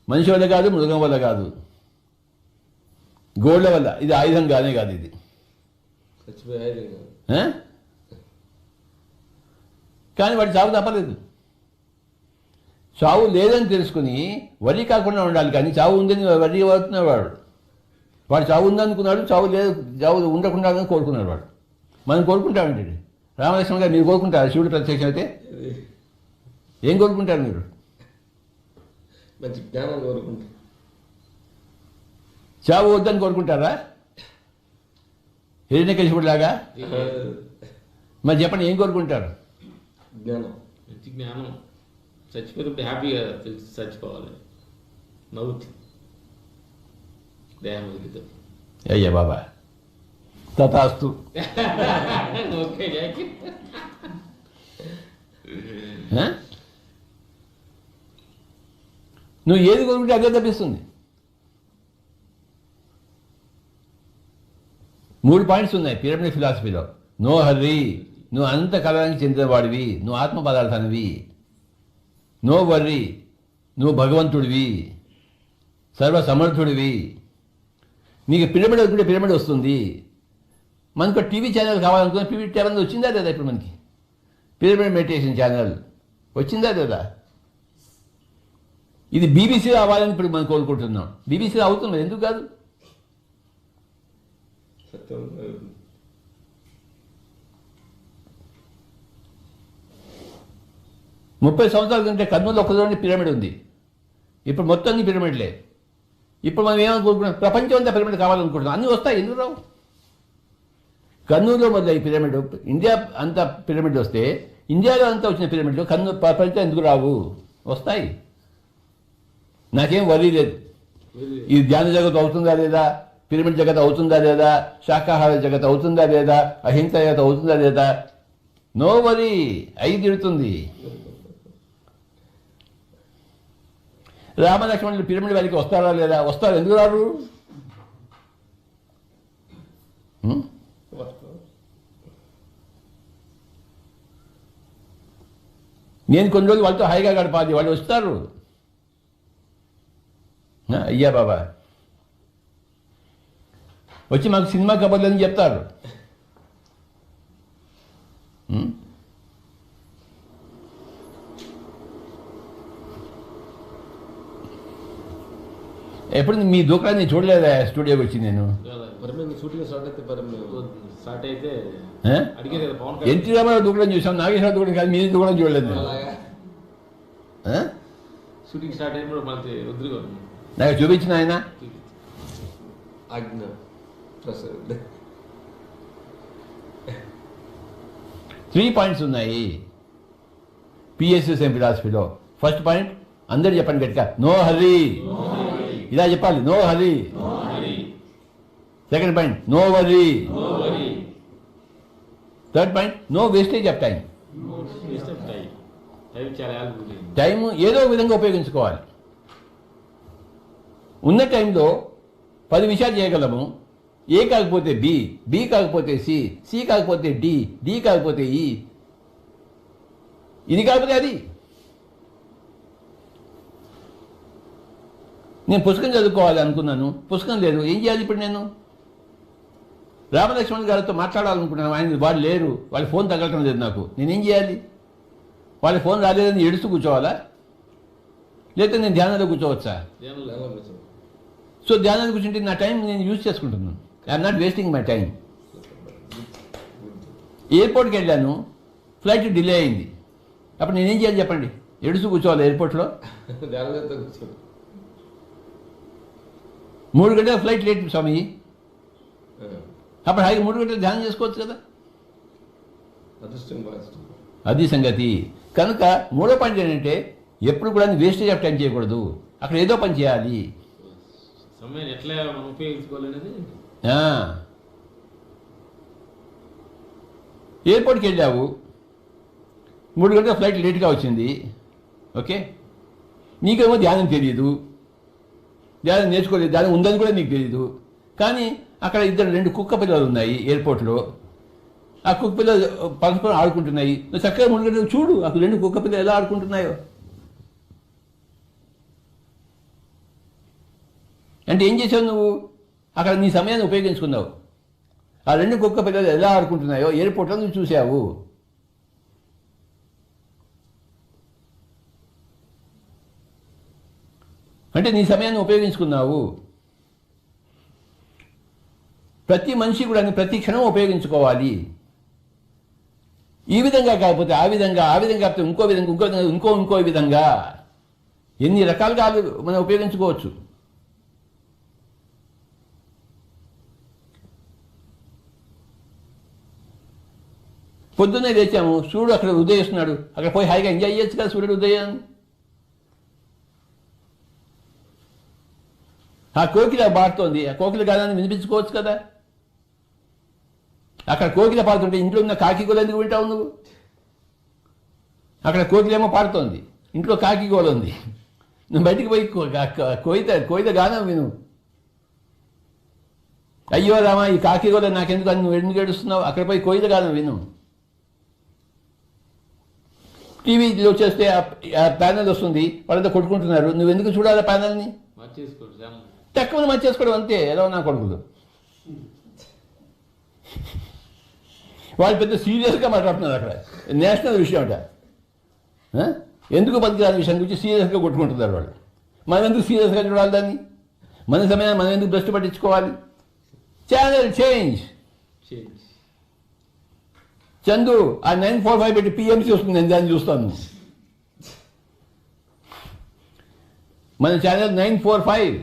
మనిషి వల్ల కాదు, మృగం వల్ల కాదు, గోళ్ళ వల్ల. ఇది ఆయుధంగానే కాదు ఇది. ఆ? కానీ వాడి చావు తప్పలేదు. చావు లేదని తెలుసుకుని వరి కాకుండా ఉండాలి, కానీ చావు ఉందని వరి అవుతున్నాడు వాడు. వాడు చావు ఉందనుకున్నాడు, చావు లేదు, చావు ఉండకుండా కోరుకున్నాడు వాడు. మనం కోరుకుంటామండి. రామలక్ష్మణ గారు మీరు కోరుకుంటారు శివుడు ప్రత్యక్షం అయితే? ఏం కోరుకుంటారు మీరు? మంచి జ్ఞానం కోరుకుంటారు. చావు వద్దని కోరుకుంటారా? హిరణ్యకశిపుడు లాగా? మరి చెప్పండి, ఏం కోరుకుంటారు? జ్ఞానం. మంచి జ్ఞానం. చచ్చిపోయినప్పుడు హ్యాపీగా తెలిసి చచ్చిపోవాలి, నవ్వుతూ దేహం వదిలితో. అయ్యా బాబా, తథాస్తు. Okay Jackie. ఆ? నువ్వు ఏది కోరుకుంటే అదే తప్పిస్తుంది. 3 పాయింట్స్ ఉన్నాయి పిరమిడ్ ఫిలాసఫీలో. నో హర్రీ, నువ్వు అనంత కాలానికి చెందినవాడివి, నువ్వు ఆత్మ పదార్థానివి. నో వర్రీ, నువ్వు భగవంతుడివి, సర్వసమర్థుడివి. నీకు పిరమిడ్ అనుకుంటే పిరమిడ్ వస్తుంది. మనకు టీవీ ఛానల్ కావాలనుకున్న టీవీ ఛానల్ వచ్చిందా లేదా? ఇప్పుడు మనకి పిరమిడ్ మెడిటేషన్ ఛానల్ వచ్చిందా లేదా? ఇది బీబీసీ అవ్వాలని ఇప్పుడు మనం కోరుకుంటున్నాం. బీబీసీ అవుతుంది, ఎందుకు కాదు? సత్యం. 30 సంవత్సరాల కంటే కర్నూలు ఒక్కదాని పిరమిడ్ ఉంది. ఇప్పుడు మొత్తం అన్ని పిరమిడ్లే. ఇప్పుడు మనం ఏమనుకుంటున్నాం? ప్రపంచం అంతా పిరమిడ్ కావాలనుకుంటున్నాం. అన్నీ వస్తాయి, ఎందుకు రావు? కర్నూలులో మొదలై పిరమిడ్, ఇండియా అంతా పిరమిడ్ వస్తే, ఇండియాలో అంతా వచ్చిన పిరమిడ్లు కర్నూలు ప్రపంచం ఎందుకు రావు? వస్తాయి. నాకేం వరీ లేదు. ఈ ధ్యాన జగత్ అవుతుందా లేదా, పిరమిడ్ జగత్ అవుతుందా లేదా, శాకాహార జగత్ అవుతుందా లేదా, అహింస జగత్ అవుతుందా లేదా, నో వరీ. అయి తిడుతుంది. రామలక్ష్మణులు పిరమిడ్ వారికి వస్తారా లేదా? వస్తారు, ఎందుకు రారు? నేను కొన్ని రోజులు వాళ్ళతో హాయిగా గడపాలి, వాళ్ళు వస్తారు. అయ్యా బాబా వచ్చి మాకు సినిమా కబర్లు అని చెప్తారు. ఎప్పుడు మీ దూకాన్ని చూడలేదా? స్టూడియోకి వచ్చి నేను షూటింగ్ స్టార్ట్ అయితే స్టార్ట్ అయితే అడిగేది కదా పవన్ ఎన్టీ రామారావు దూకడం చూసాం, నాగేశ్వర దూకడం కాదు, మీరు దూకడం చూడలేదు నేను. షూటింగ్ స్టార్ట్ అయినప్పుడు మనకి రుద్రుగా నాకు చూపించిన ఆయన ఆజ్ఞ 3 పాయింట్స్ ఉన్నాయి పిఎస్ఎస్ఎం ఫిలాసఫీలో. ఫస్ట్ పాయింట్ అందరు చెప్పండి గట్టిగా, నో హరీ. ఇలా చెప్పాలి, no hurry. Second point, no worry. Third point, no wastage of time. Time ఏదో విధంగా ఉపయోగించుకోవాలి. ఉన్న టైంలో 10 విషయాలు చేయగలము. ఏ కాకపోతే బి, బి కాకపోతే సి, సి కాకపోతే డి, డి కాకపోతే ఈ, ఇది కాకపోతే అది. నేను పుస్తకం చదువుకోవాలి అనుకున్నాను, పుస్తకం లేదు, ఏం చేయాలి ఇప్పుడు? నేను రామలక్ష్మణ్ గారితో మాట్లాడాలనుకున్నాను, ఆయన వాళ్ళు లేరు, వాళ్ళ ఫోన్ తగలటం లేదు నాకు, నేనేం చేయాలి? వాళ్ళ ఫోన్ రాలేదని ఏడుస్తూ కూర్చోవాలా? లేకపోతే నేను ధ్యానంలో కూర్చోవచ్చా? సో ధ్యానాన్ని కూర్చుంటే నా టైం నేను యూజ్ చేసుకుంటున్నాను. I'm not wasting my time. ఎయిర్పోర్ట్కి వెళ్ళాను, ఫ్లైట్ డిలే అయింది, అప్పుడు నేనేం చేయాలి చెప్పండి? ఏడుస్తూ కూర్చోవాలి ఎయిర్పోర్ట్లో? 3 గంటల ఫ్లైట్ లేట్ స్వామి, అప్పుడు హాయిగా 3 గంటలు ధ్యానం చేసుకోవచ్చు కదా. అది సంగతి. కనుక 3వ పాయింట్ ఏంటంటే ఎప్పుడు కూడా వేస్టేజ్ ఆఫ్ టైం చేయకూడదు, అక్కడ ఏదో పని చేయాలి. సమయాన్ని ఎట్లా మనం ఉపయోగించుకోవాలనేది. ఎయిర్పోర్ట్కి వెళ్ళావు, 3 గంటల ఫ్లైట్ లేట్గా వచ్చింది, ఓకే, నీకేమో ధ్యానం తెలియదు, ధ్యానం నేర్చుకోలేదు, ధ్యానం ఉందని కూడా నీకు తెలియదు. కానీ అక్కడ 2 కుక్క పిల్లలు ఉన్నాయి ఎయిర్పోర్ట్లో, ఆ కుక్క పిల్లలు పరస్పరం ఆడుకుంటున్నాయి. నువ్వు చక్కగా 3 గంటలు చూడు, అక్కడ 2 కుక్క పిల్లలు ఎలా ఆడుకుంటున్నాయో. అంటే ఏం చేసావు నువ్వు? అక్కడ నీ సమయాన్ని ఉపయోగించుకున్నావు. ఆ 2 కుక్క పిల్లలు ఎలా ఆడుకుంటున్నాయో ఎయిర్పోర్ట్లో నువ్వు చూసావు. అంటే నీ సమయాన్ని ఉపయోగించుకున్నావు. ప్రతి మనిషి కూడా ప్రతి క్షణం ఉపయోగించుకోవాలి. ఈ విధంగా కాకపోతే ఆ విధంగా, ఆ విధంగా కాకపోతే ఇంకో విధంగా, ఇంకో విధంగా ఎన్ని రకాలుగా మనం ఉపయోగించుకోవచ్చు. పొద్దున్నే లేచాము, సూర్యుడు అక్కడ ఉదయిస్తున్నాడు, అక్కడ పోయి హాయిగా ఎంజాయ్ చేయొచ్చు కదా సూర్యుడు ఉదయం. ఆ కోకిల పాడుతోంది, ఆ కోకిల గానాన్ని వినిపించుకోవచ్చు కదా. అక్కడ కోకిల పాడుతుంటే ఇంట్లో ఉన్న కాకి గోల ఎందుకు వింటావు నువ్వు? అక్కడ కోకిలేమో పాడుతోంది, ఇంట్లో కాకి గోల ఉంది. నువ్వు బయటికి పోయి కోయిత గానం విను. అయ్యో రామా, ఈ కాకి గోల నాకెందుకు అని నువ్వు ఎందుకు ఏడుస్తున్నావు? అక్కడ పోయి కోయిత గానం విను. టీవీలో చేస్తే ఆ ప్యానెల్ వస్తుంది, వాళ్ళంతా కొట్టుకుంటున్నారు, నువ్వెందుకు చూడాలి ఆ ప్యానెల్ని? తక్కువ మార్చేసుకోవడం అంతే. ఎలా నా కొడుకులు వాళ్ళు పెద్ద సీరియస్గా మాట్లాడుతున్నారు. అక్కడ నేషనల్ విషయం అట. ఎందుకు పనికిరాని విషయం గురించి సీరియస్గా కొట్టుకుంటున్నారు వాళ్ళు. మనం ఎందుకు సీరియస్గా చూడాలి దాన్ని? మన సమయాన్ని మనం ఎందుకు దృష్టి పట్టించుకోవాలి? Channel change. చందు ఆ 945 పెట్టి పిఎంసీ వస్తుంది, నేను దాన్ని చూస్తాను. మన ఛానల్ 945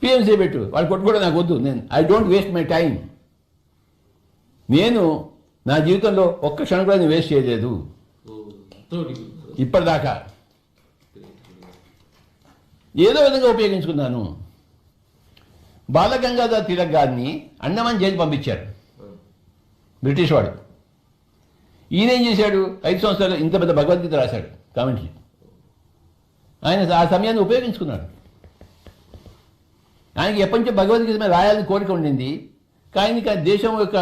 పిఎంసీ పెట్టు. వాళ్ళు కొట్టుకోవడం నాకు వద్దు. I don't waste my time. నేను నా జీవితంలో ఒక్క క్షణం కూడా నేను వేస్ట్ చేయలేదు ఇప్పటిదాకా. ఏదో విధంగా ఉపయోగించుకున్నాను. బాలగంగాధర్ తిలక్ గారిని అండమాన్ జైలు పంపించారు బ్రిటిష్ వాడు. ఈయన ఏం చేశాడు? 5 సంవత్సరాలు ఇంత పెద్ద భగవద్గీత రాశాడు, కామెంట్రీ. ఆయన ఆ సమయాన్ని ఉపయోగించుకున్నాడు. ఆయనకి ఎప్పటి నుంచో భగవద్గీత మీద రాయాలని కోరిక ఉండింది, కానీ దేశం యొక్క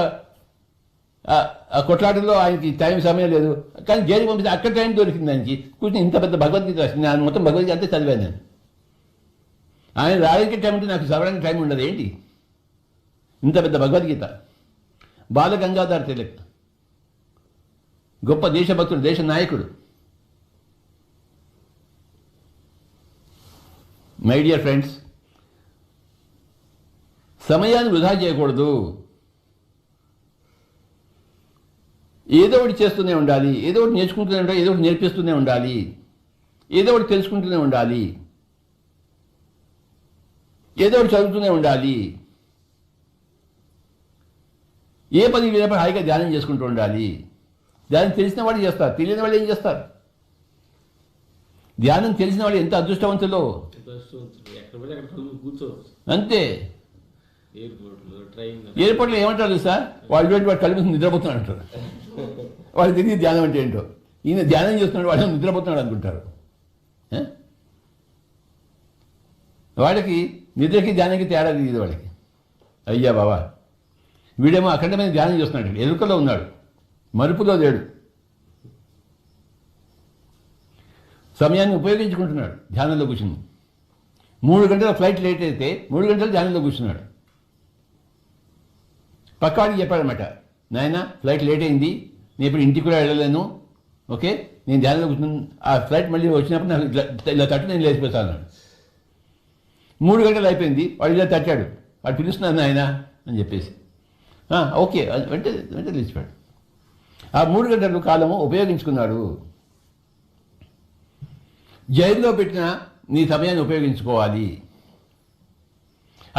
కొట్లాటలో ఆయనకి సమయం లేదు. కానీ జైలు పంపిస్తే అక్కడ టైం దొరికింది ఆయనకి. కూర్చొని ఇంత పెద్ద భగవద్గీత రాసింది. ఆయన మొత్తం భగవద్గీత అంతే చదివాను నేను. ఆయన రాయడానికి టైం ఉంటే నాకు చదవడానికి టైం ఉండదు ఏంటి? ఇంత పెద్ద భగవద్గీత. బాలగంగాధర్ తిలక్ గొప్ప దేశభక్తుడు, దేశ నాయకుడు. మై డియర్ ఫ్రెండ్స్, సమయాన్ని వృధా చేయకూడదు. ఏదో ఒకటి చేస్తూనే ఉండాలి, ఏదో ఒకటి నేర్చుకుంటూనే ఉండాలి, ఏదో ఒకటి నేర్పిస్తూనే ఉండాలి, ఏదో ఒకటి తెలుసుకుంటూనే ఉండాలి, ఏదో ఒకటి చదువుతూనే ఉండాలి. ఏ పని లేనప్పుడు హాయిగా ధ్యానం చేసుకుంటూ ఉండాలి. ధ్యానం తెలిసిన వాళ్ళు చేస్తారు, తెలియని వాళ్ళు ఏం చేస్తారు? ధ్యానం తెలిసిన వాళ్ళు ఎంత అదృష్టవంతులో. అంతే. ఎయిర్పోర్ట్లో ఏమంటారు సార్? వాడు కళ్ళు నిద్రపోతున్నాడు అంటారు. వాళ్ళు తెలియదు ధ్యానం అంటే ఏంటో. ఈయన ధ్యానం చేస్తున్నాడు, వాళ్ళు నిద్రపోతున్నాడు అనుకుంటారు. వాళ్ళకి నిద్రకి ధ్యానానికి తేడా తెలియదు వాళ్ళకి. అయ్యా బాబా, వీడేమో అఖండమైన ధ్యానం చేస్తున్నాడు, ఎరుకలో ఉన్నాడు, మరుపులో లేడు. సమయాన్ని ఉపయోగించుకుంటున్నాడు, ధ్యానంలో కూర్చుని. 3 గంటల ఫ్లైట్ లేట్ అయితే 3 గంటలు ధ్యానంలో కూర్చున్నాడు. పక్కవాడికి చెప్పాడనమాట, నాయన ఫ్లైట్ లేట్ అయింది, నేను ఇప్పుడు ఇంటికి కూడా వెళ్ళలేను, ఓకే, నేను ధ్యానంలో కూర్చున్నాను, ఆ ఫ్లైట్ మళ్ళీ వచ్చినప్పుడు నాకు ఇలా తట్టు నేను లేచిపోతాను. 3 గంటలు అయిపోయింది, వాడు ఇలా తట్టాడు, వాడు పిలుస్తున్నాను నాయన అని చెప్పేసి, ఓకే వెంటనే లేచిపోయాడు. ఆ 3 గంటల కాలము ఉపయోగించుకున్నాడు. జైల్లో పెట్టిన నీ సమయాన్ని ఉపయోగించుకోవాలి.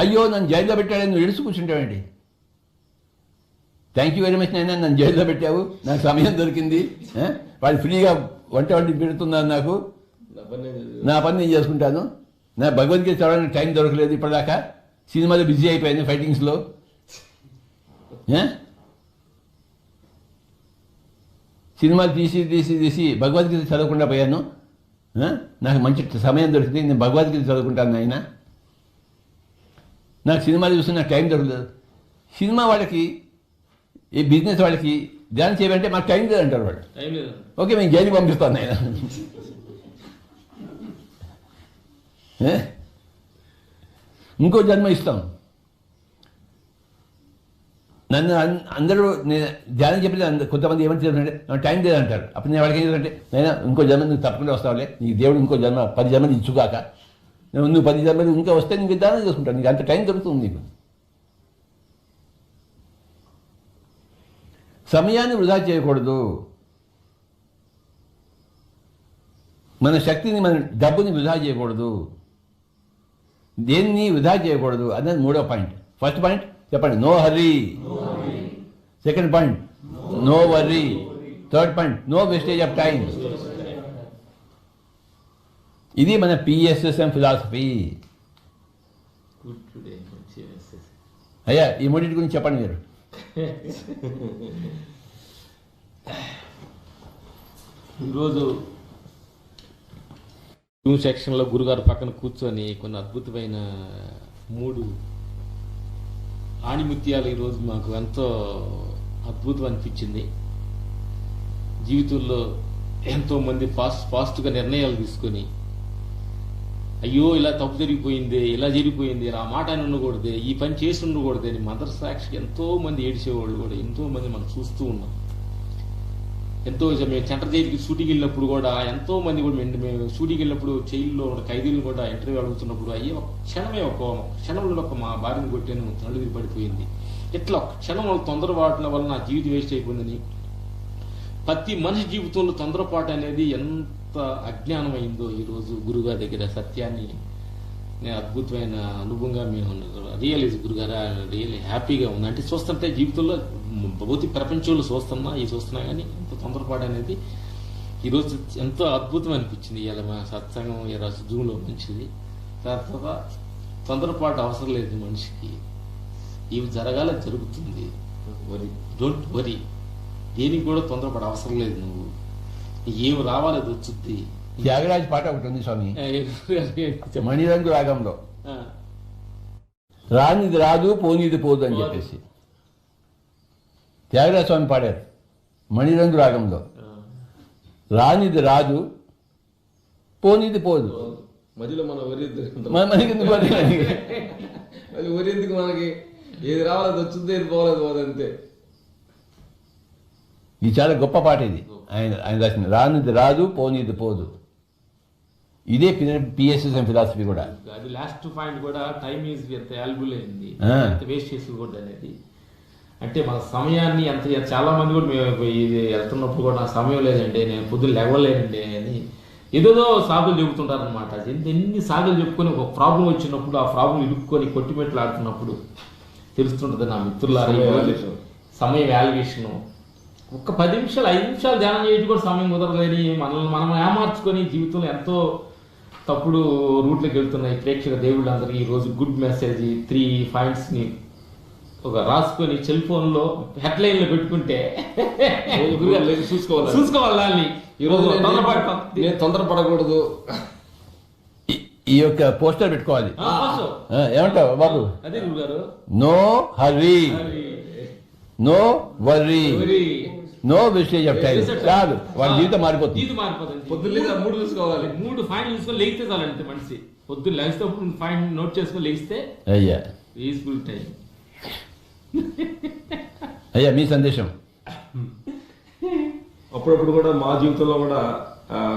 అయ్యో నన్ను జైల్లో పెట్టాడని నువ్వు ఎడుసు కూర్చుంటావండి. థ్యాంక్ యూ వెరీ మచ్ నాయన, నన్ను జైల్లో పెట్టావు, నాకు సమయం దొరికింది, వాడు ఫ్రీగా వంట పెడుతున్నాను, నాకు నా పని నేను చేసుకుంటాను, నా భగవద్గీత చదవడానికి టైం దొరకలేదు ఇప్పటిదాకా, సినిమాలో బిజీ అయిపోయాను ఫైటింగ్స్లో. సినిమాలు తీసి భగవద్గీత చదవకుండా పోయాను, నాకు మంచి సమయం దొరికింది, నేను భగవద్గీత చదువుకుంటాను ఆయన, నాకు సినిమాలు చూస్తే నాకు టైం దొరకలేదు. సినిమా వాళ్ళకి, ఈ బిజినెస్ వాళ్ళకి ధ్యానం చేయాలంటే మాకు టైం లేదు అంటారు వాళ్ళు. ఓకే, మేము జైలుకి పంపిస్తాను ఆయన. ఇంకో జన్మ ఇస్తాం. నన్ను అందరూ నేను ధ్యానం చెప్పలేదు. కొంతమంది ఏమని చెప్తారంటే టైం లేదంటారు. అప్పుడు నేను వాళ్ళకి ఏం చేయాలంటే నైనా ఇంకో జన్మ నువ్వు తప్పకుండా వస్తావులే, నీకు దేవుడు ఇంకో జన్మ 10 జన్మలు ఇచ్చుగాక, నువ్వు 10 జన్మలు ఇంకా వస్తే నీకు ధ్యానం చేసుకుంటాను, నీకు అంత టైం దొరుకుతుంది నీకు. సమయాన్ని వృధా చేయకూడదు. మన శక్తిని, మన డబ్బుని వృధా చేయకూడదు, దేన్ని వృధా చేయకూడదు అనేది 3వ పాయింట్. ఫస్ట్ పాయింట్ చెప్పండి, no hurry. Second point, no worry. Third point, no wastage of time. ఇది మన PSSM ఫిలాసఫీ. అయ్యా ఈ మూడింటి గురించి చెప్పండి మీరు. ఈరోజు సెక్షన్లో గురుగారు పక్కన కూర్చొని కొన్ని అద్భుతమైన 3 ఆణిముత్యాలు ఈరోజు మాకు ఎంతో అద్భుతం అనిపించింది. జీవితంలో ఎంతోమంది ఫాస్ట్గా నిర్ణయాలు తీసుకొని అయ్యో ఇలా తప్పు జరిగిపోయింది, ఇలా జరిగిపోయింది, ఇలా మాట అని ఉండకూడదే, ఈ పని చేసి ఉండకూడదే అని మదర్ సాక్షికి ఎంతోమంది ఏడిచేవాళ్ళు కూడా ఎంతోమంది మనం చూస్తూ ఉన్నాం. ఎంతో మేము సెంటర్ జైలుకి షూటింగ్ వెళ్ళినప్పుడు కూడా ఎంతోమంది కూడా మేము షూటింగ్ వెళ్ళినప్పుడు జైల్లో ఉన్న ఖైదీలను కూడా ఇంటర్వ్యూ అడుగుతున్నప్పుడు అయ్యే ఒక క్షణంలో మా భార్యను కొట్టాను, నలుగురి పడిపోయింది, ఇట్లా ఒక క్షణం వాళ్ళ తొందరపాటుల వల్ల నా జీవితం వేస్ట్ అయిపోయిందని. ప్రతి మనిషి జీవితంలో తొందరపాటు అనేది ఎంత అజ్ఞానమైందో ఈరోజు గురుగారి దగ్గర సత్యాన్ని నేను అద్భుతమైన అనుభవంగా మేము రియలైజ్ గురుగారు రియల్ హ్యాపీగా ఉంది. అంటే చూస్తుంటే జీవితంలో భౌతిక ప్రపంచంలో చూస్తున్నా కానీ ఎంత తొందరపాటు అనేది ఈరోజు ఎంతో అద్భుతం అనిపించింది. ఇలా మా సత్సంగం ఈరోజు జూన్లో మంచిది. తర్వాత తొందరపాటు అవసరం లేదు మనిషికి, ఇవి జరగాల జరుగుతుంది. డోంట్ వరీ, దేనికి కూడా తొందరపాటు అవసరం లేదు. నువ్వు ఏమి రావాలి అది వచ్చుద్ది. త్యాగరాజు పాట ఒకటి ఉంది స్వామి, మణిరంగు రాగంలో, రానిది రాదు పోనీది పోదు అని చెప్పేసి త్యాగరాజ స్వామి పాడారు మణిరంగు రాగంలో. రానిది రాదు పోనీది పోదు, మధ్యలో మనం మనకెందుకు ఒరెందుకు, మనకి ఏది రావాలి వచ్చింది, ఏది పోలేదు అంతే. ఇది చాలా గొప్ప పాట. ఇది ఆయన రాసింది, రానిది రాదు పోనీది పోదు. ఇదే PSSM ఫిలాసఫీ కూడా. అది లాస్ట్ పాయింట్ కూడా, టైం ఈజ్ ఎంత వాల్యుబుల్ అయింది, ఎంత వేస్ట్ చేసుకోకూడదు అనేది. అంటే మన సమయాన్ని ఎంత, చాలా మంది కూడా మేము ఇది వెళ్తున్నప్పుడు కూడా నాకు సమయం లేదండి, నేను పొద్దున్న లేవలేనండి అని ఏదో సాగులు చెబుతుంటారు అనమాట. ఎన్ని సాగులు చెప్పుకొని ఒక ప్రాబ్లం వచ్చినప్పుడు ఆ ప్రాబ్లం ఇరుక్కొని కొట్టిమెట్లు ఆడుతున్నప్పుడు తెలుస్తుంటుంది నా మిత్రులారా, సమయ వాల్యుయేషను. ఒక్క 10 నిమిషాలు 5 నిమిషాలు ధ్యానం చేయడం కూడా సమయం కుదరలేని మనం ఏమార్చుకొని జీవితంలో ఎంతో తప్పుడు రూట్లోకి వెళ్తున్నాయి ప్రేక్షక దేవుళ్ళందరికీ. ఈరోజు గుడ్ మెసేజ్ 3 పాయింట్స్ని ఒక రాసుకొని సెల్ ఫోన్లో హెడ్లైన్లో పెట్టుకుంటే చూసుకోవాలి. ఈరోజు నేను తొందరపడకూడదు, ఈ యొక్క పోస్టర్ పెట్టుకోవాలి. ఏమంటావు బాబు? అదే గురుగారు, no hurry, no worry, no wastage of time. చాలు, వాళ్ళ జీవితం మారిపోతుంది. పొద్దున్న 3 చూసుకోవాలి, 3 పాయింట్లు చూసుకొని లేగితే చాలంటే మనిషి పొద్దున్న లేస్తే పాయింట్ నోట్ చేసుకొని లేగిస్తే అయ్యా పీస్ఫుల్ టైం. అయ్యా మీ సందేశం. అప్పుడప్పుడు కూడా మా జీవితంలో కూడా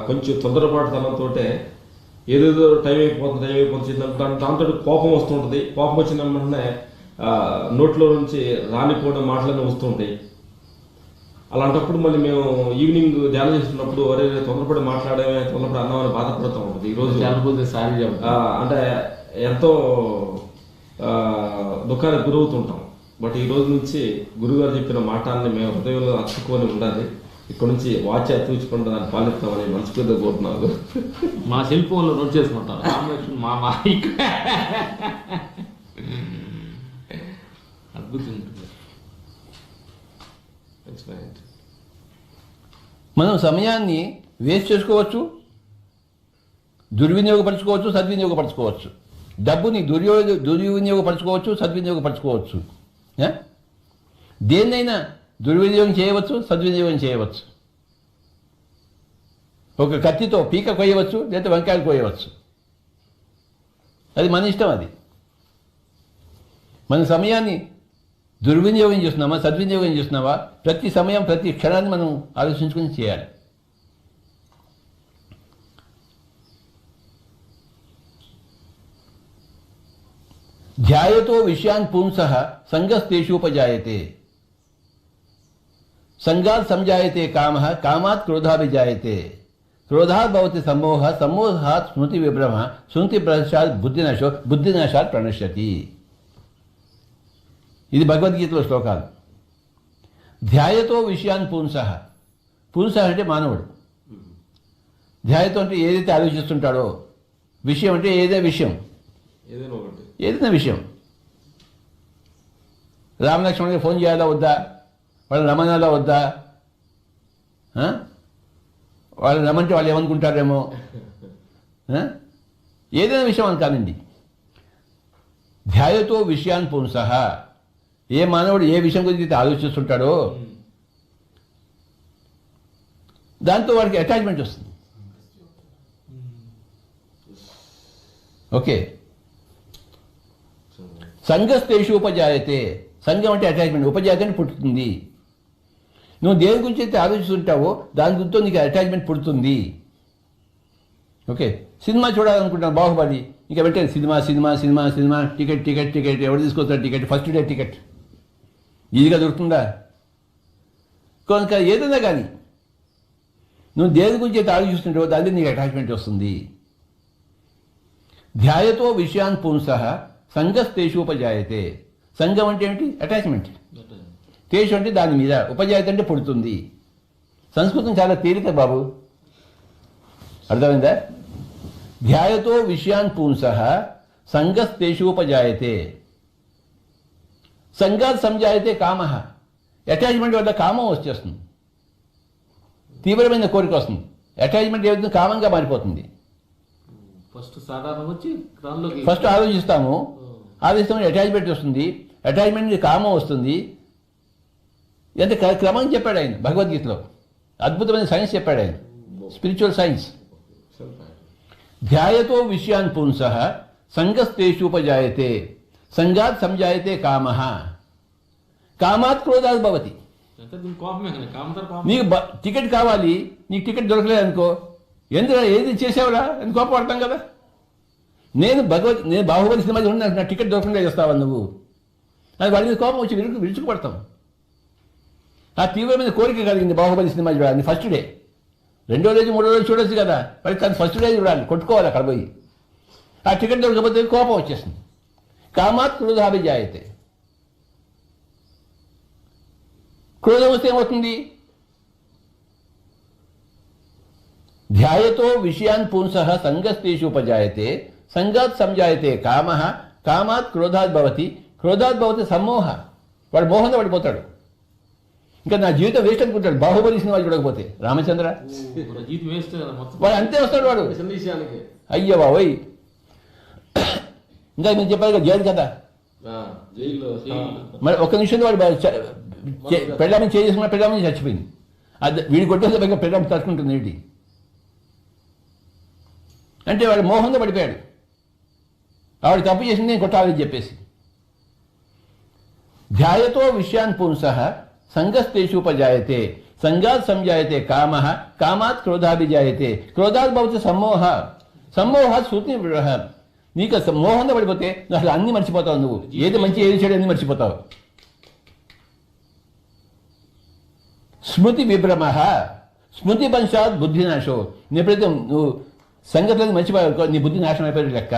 కొంచెం తొందరపాటుతనంతో ఏదేదో టైం అయిపోతుంది దాంతో కోపం వస్తుంటుంది. కోపం వచ్చిన వెంటనే నోట్లో నుంచి రానిపోవడం మాటలన్నీ వస్తుంటాయి. అలాంటప్పుడు మళ్ళీ మేము ఈవినింగ్ ధ్యానం చేస్తున్నప్పుడు ఒరే తొందరపడి మాట్లాడమే, తొందరపడి అన్నామని బాధపడుతూ ఉంటుంది. ఈరోజు అంటే ఎంతో దుఃఖానికి గురవుతుంటాం. బట్ ఈ రోజు నుంచి గురుగారు చెప్పిన మాటల్ని మేము హృదయంలో అతుక్కొని ఉండాలి. ఇక్కడ నుంచి వాచ్ అతుకుంటే దాన్ని పాలిస్తామని మనస్ఫూర్తిగా కోరుతున్నాను. మా సెల్ ఫోన్లో నోట్ చేసుకుంటాను మా అద్భుతం. మనం సమయాన్ని వేస్ట్ చేసుకోవచ్చు, దుర్వినియోగపరచుకోవచ్చు, సద్వినియోగపరచుకోవచ్చు. డబ్బుని దుర్వినియోగపరచుకోవచ్చు, సద్వినియోగపరచుకోవచ్చు. దేన్నైనా దుర్వినియోగం చేయవచ్చు, సద్వినియోగం చేయవచ్చు. ఒక కత్తితో పీక కొయ్యవచ్చు, లేదా వంకాయలు కొయ్యవచ్చు. అది మన ఇష్టం. అది మన సమయాన్ని దుర్వినియోగం చేస్తున్నామా, సద్వినియోగం చేస్తున్నావా, ప్రతి సమయం ప్రతి క్షణాన్ని మనం ఆలోచించుకుని చేయాలి. ధ్యాయతో విషయాన్ పుంసః సంగస్తేషూపజాయతే, సంగాత్ సంజాయతే కామః, కామాత్ క్రోధాభిజాయతే, క్రోధాత్ భవతి సమ్మోహ, సమ్మోహాత్ స్మృతి విభ్రమ, స్మృతి భ్రంశాత్ బుద్ధినాశో, బుద్ధినాశాత్ ప్రణశ్యతి. ఇది భగవద్గీతలో శ్లోకాలు. ధ్యాయతో విషయాన్ పుంసః, పుంసః అంటే మానవుడు. ధ్యాయతో అంటే ఏదైతే ఆలోచిస్తుంటాడో, విషయం అంటే ఏదే విషయం, ఏదైనా విషయం. రామలక్ష్మణుడికి ఫోన్ చేయాలా వద్దా, వాళ్ళని రమణాలా వద్దా, వాళ్ళని రమ్మంటే వాళ్ళు ఏమనుకుంటారేమో, ఏదైనా విషయం అని కాదండి. ధ్యాయతో విషయాన్ పుంసః, ఏ మానవుడు ఏ విషయం గురించి అయితే ఆలోచిస్తుంటాడో దాంతో వాడికి అటాచ్మెంట్ వస్తుంది. ఓకే. సంగస్తేషు ఉపజాయతే, సంఘం అంటే అటాచ్మెంట్, ఉపజాయతే అంటే పుట్టుతుంది. నువ్వు దేని గురించి అయితే ఆలోచిస్తుంటావో దాని గురితో నీకు అటాచ్మెంట్ పుడుతుంది. ఓకే. సినిమా చూడాలనుకుంటాను, బాహుబలి, ఇంకా వెంటనే cinema cinema cinema cinema, ticket ticket ticket, ఎవరు తీసుకొస్తారు టికెట్, ఫస్ట్ డే టికెట్ ఈజీగా దొరుకుతుందా? కనుక ఏదైనా కానీ నువ్వు దేని గురించి అయితే ఆలోచిస్తుంటావో దాని నీకు అటాచ్మెంట్ వస్తుంది. ధ్యాయతో విషయాన్ పుంసః సంగస్తేషూపజాయతే, సంఘం అంటే ఏమిటి? అటాచ్మెంట్. తేషు అంటే దాని మీద, ఉపజాయత అంటే పుడుతుంది. సంస్కృతం చాలా తేలిక బాబు, అర్థమైందా? ధ్యాయతో విషయాన్ పుంసః సంగస్తేషూపజాయతే, సంగాత్ సంజాయతే కామః, అటాచ్మెంట్ వల్ల కామం వచ్చేస్తుంది, తీవ్రమైన కోరిక వస్తుంది. అటాచ్మెంట్ ఏదైతే కామంగా మారిపోతుంది. ఫస్ట్ ఆలోచిస్తాము, ఆలోచిస్తామని అటాచ్మెంట్ వస్తుంది, అటాచ్మెంట్ కామం వస్తుంది. ఇదంతా క్రమం చెప్పాడు ఆయన భగవద్గీతలో, అద్భుతమైన సైన్స్ చెప్పాడు ఆయన, స్పిరిచువల్ సైన్స్. ధ్యాయతో విషయాన్ పుంసః సంగస్తేషూపజాయతే, సంగాత్ సంజాయతే కామః, కామాత్ క్రోధాత్ భవతి. నీకు టికెట్ కావాలి, నీకు టికెట్ దొరకలేదు అనుకో, ఎందుకు ఏది చేసావురా అని కోపపడతాం కదా. నేను బాహుబలి సినిమా నా టికెట్ దొరకకుండా చేస్తావా నువ్వు, అది వాడి మీద కోపం వచ్చి విరుచుకుపడతాం. ఆ తీవ్రమైన కోరిక కలిగింది బాహుబలి సినిమా చూడాలి ఫస్ట్ డే, రెండో రోజు మూడో రోజు చూడొచ్చు కదా, వాడికి అది ఫస్ట్ డే చూడాలి, కొట్టుకోవాలి అక్కడ పోయి. ఆ టికెట్ దొరకకపోతే కోపం వచ్చేస్తుంది. కామాత్ క్రోధాభిజాయతే, క్రోధం వస్తే ఏమవుతుంది? ధ్యాయతో విషయాన్ పుంసః సంగస్తేషూపజాయతే, సంగాత్ సంజాయతే కామః, కామాత్ క్రోధాత్ భవతి, క్రోధాత్ భవతి సమ్మోహ, వాడు మోహంలో పడిపోతాడు. ఇంకా నా జీవితం వేస్ట్ అనుకుంటాడు బాహుబలి సినిమా చూడకపోతే. రామచంద్ర వాడు అంతే వస్తాడు వాడు. అయ్యో బాబోయ్, ఇంకా నేను చెప్పాను కదా జైలు కదా, మరి ఒక్క నిమిషంలో వాడు పెళ్ళామని చేసుకున్న పెళ్ళామని చచ్చిపోయింది. అది వీడి కొట్టేస్తే పైగా పెళ్ళామని తట్టుకుంటుంది ఏంటి అంటే వాడు మోహంలో పడిపోయాడు. ఆవిడ తప్పు చేసింది నేను కొట్టాలని చెప్పేసి. ధ్యాయతో విషయాన్ పుంసః సంగస్తేషూపజాయతే, సంగాత్ సంజాయతే కామః, కామాత్ క్రోధాభిజాయతే, క్రోధాత్ భవతి సమ్మోహ, సమ్మోహాత్ స్మృతి విభ్రమ. నీకు మోహంలో పడిపోతే నువ్వు అసలు అన్ని మర్చిపోతావు, నువ్వు ఏది మంచి ఏది చెడు అన్ని మర్చిపోతావు. స్మృతి విభ్రమ, స్మృతి భ్రంశాత్ బుద్ధినాశో, నీ ఎప్పుడైతే నువ్వు సంగతులను మర్చిపోయావు నీ బుద్ధి నాశనం అయిపోయాడు లెక్క.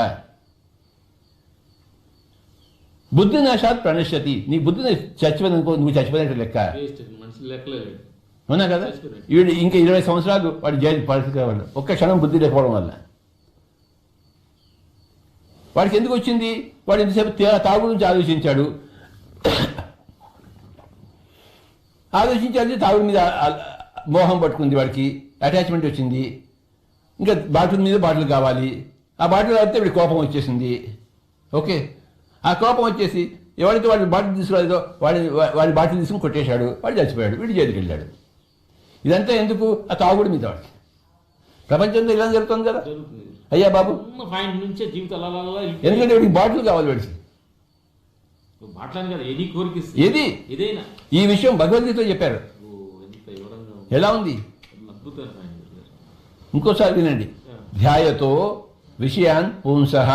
బుద్ధి నాశాత్ ప్రణశ్యతి, నీ బుద్ధిని చచ్చిపోయిందనుకో నువ్వు చచ్చిపోయినట్టు లెక్క. అవునా కదా? వీడు ఇంకా 20 సంవత్సరాలు వాడు జైలు పరిస్థితి, ఒక్క క్షణం బుద్ధి లేకపోవడం వల్ల. వాడికి ఎందుకు వచ్చింది? వాడు ఎంతసేపు తాగు గురించి ఆలోచించాడు, తాగుడు మీద మోహం పట్టుకుంది, వాడికి అటాచ్మెంట్ వచ్చింది. ఇంకా బాటిల్ మీద బాటిల్ కావాలి, ఆ బాటిల్ తాగితే వీడి కోపం వచ్చేసింది. ఓకే, ఆ కోపం వచ్చేసి ఎవరైతే వాడి బాటిల్ తీసుకురాలేదో వాడి బాటిల్ తీసుకుని కొట్టేశాడు, వాడు చచ్చిపోయాడు, వీడు జైలుకి వెళ్ళాడు. ఇదంతా ఎందుకు? ఆ తాగుడు మీద వాడికి. ప్రపంచంలో ఇలా జరుగుతుంది కదా. అయ్యా బాబు, ఉన్న పాయింట్ నుంచే జీవితం అలా ఎందుకంటే వీడికి బాటిల్ కావాలి వాడికి. మాట్లాడి కదా ఎనీ కోరిక ఏది ఏదైనా ఈ విషయం భగవద్గీతలో చెప్పారు. ఎంత వివరంగా ఎలా ఉంది అద్భుతమైన పాయింట్. ఇంకోసారి వినండి. ధ్యాయతో విషయాన్ పుంసః.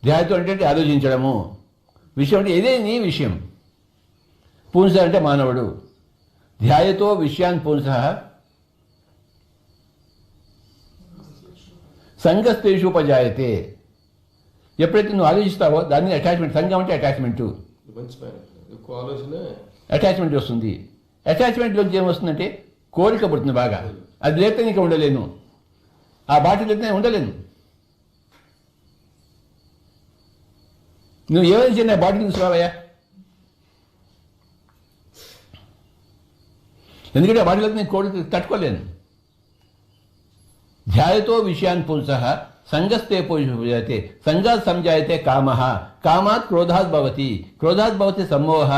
ధ్యాయతో అంటే ఆలోచించడము, విషయం అంటే ఏదేని విషయం. పుంస అంటే మానవుడు. ధ్యాయతో విషయాన్ పుంసః సంగస్తేషుపజాయతే. ఎప్పుడైతే నువ్వు ఆలోచిస్తావో దాన్ని అటాచ్మెంట్. సంఘం అంటే అటాచ్మెంటు, మంచి పాయింట్. ఎక్కువ ఆలోచన అటాచ్మెంట్ వస్తుంది. అటాచ్మెంట్లోంచి ఏమొస్తుందంటే కోరిక పుడుతుంది బాగా. అది లేకపోతే నీకు ఉండలేను, ఆ బాటిల్ లేకపోతే ఉండలేను. నువ్వు ఏమైనా చిన్న బాటిల్ తీసుకురావయ్యా, ఎందుకంటే ఆ బాటిల్ లేకపోతే నేను కోరిక తట్టుకోలేను. ధ్యాయతో విషయాన్ పుంసః సంగస్తే పూజతే సంగాత్ సంజాయతే కామః కామాత్ క్రోధాత్ భవతి క్రోధాత్ భవతి సమ్మోహ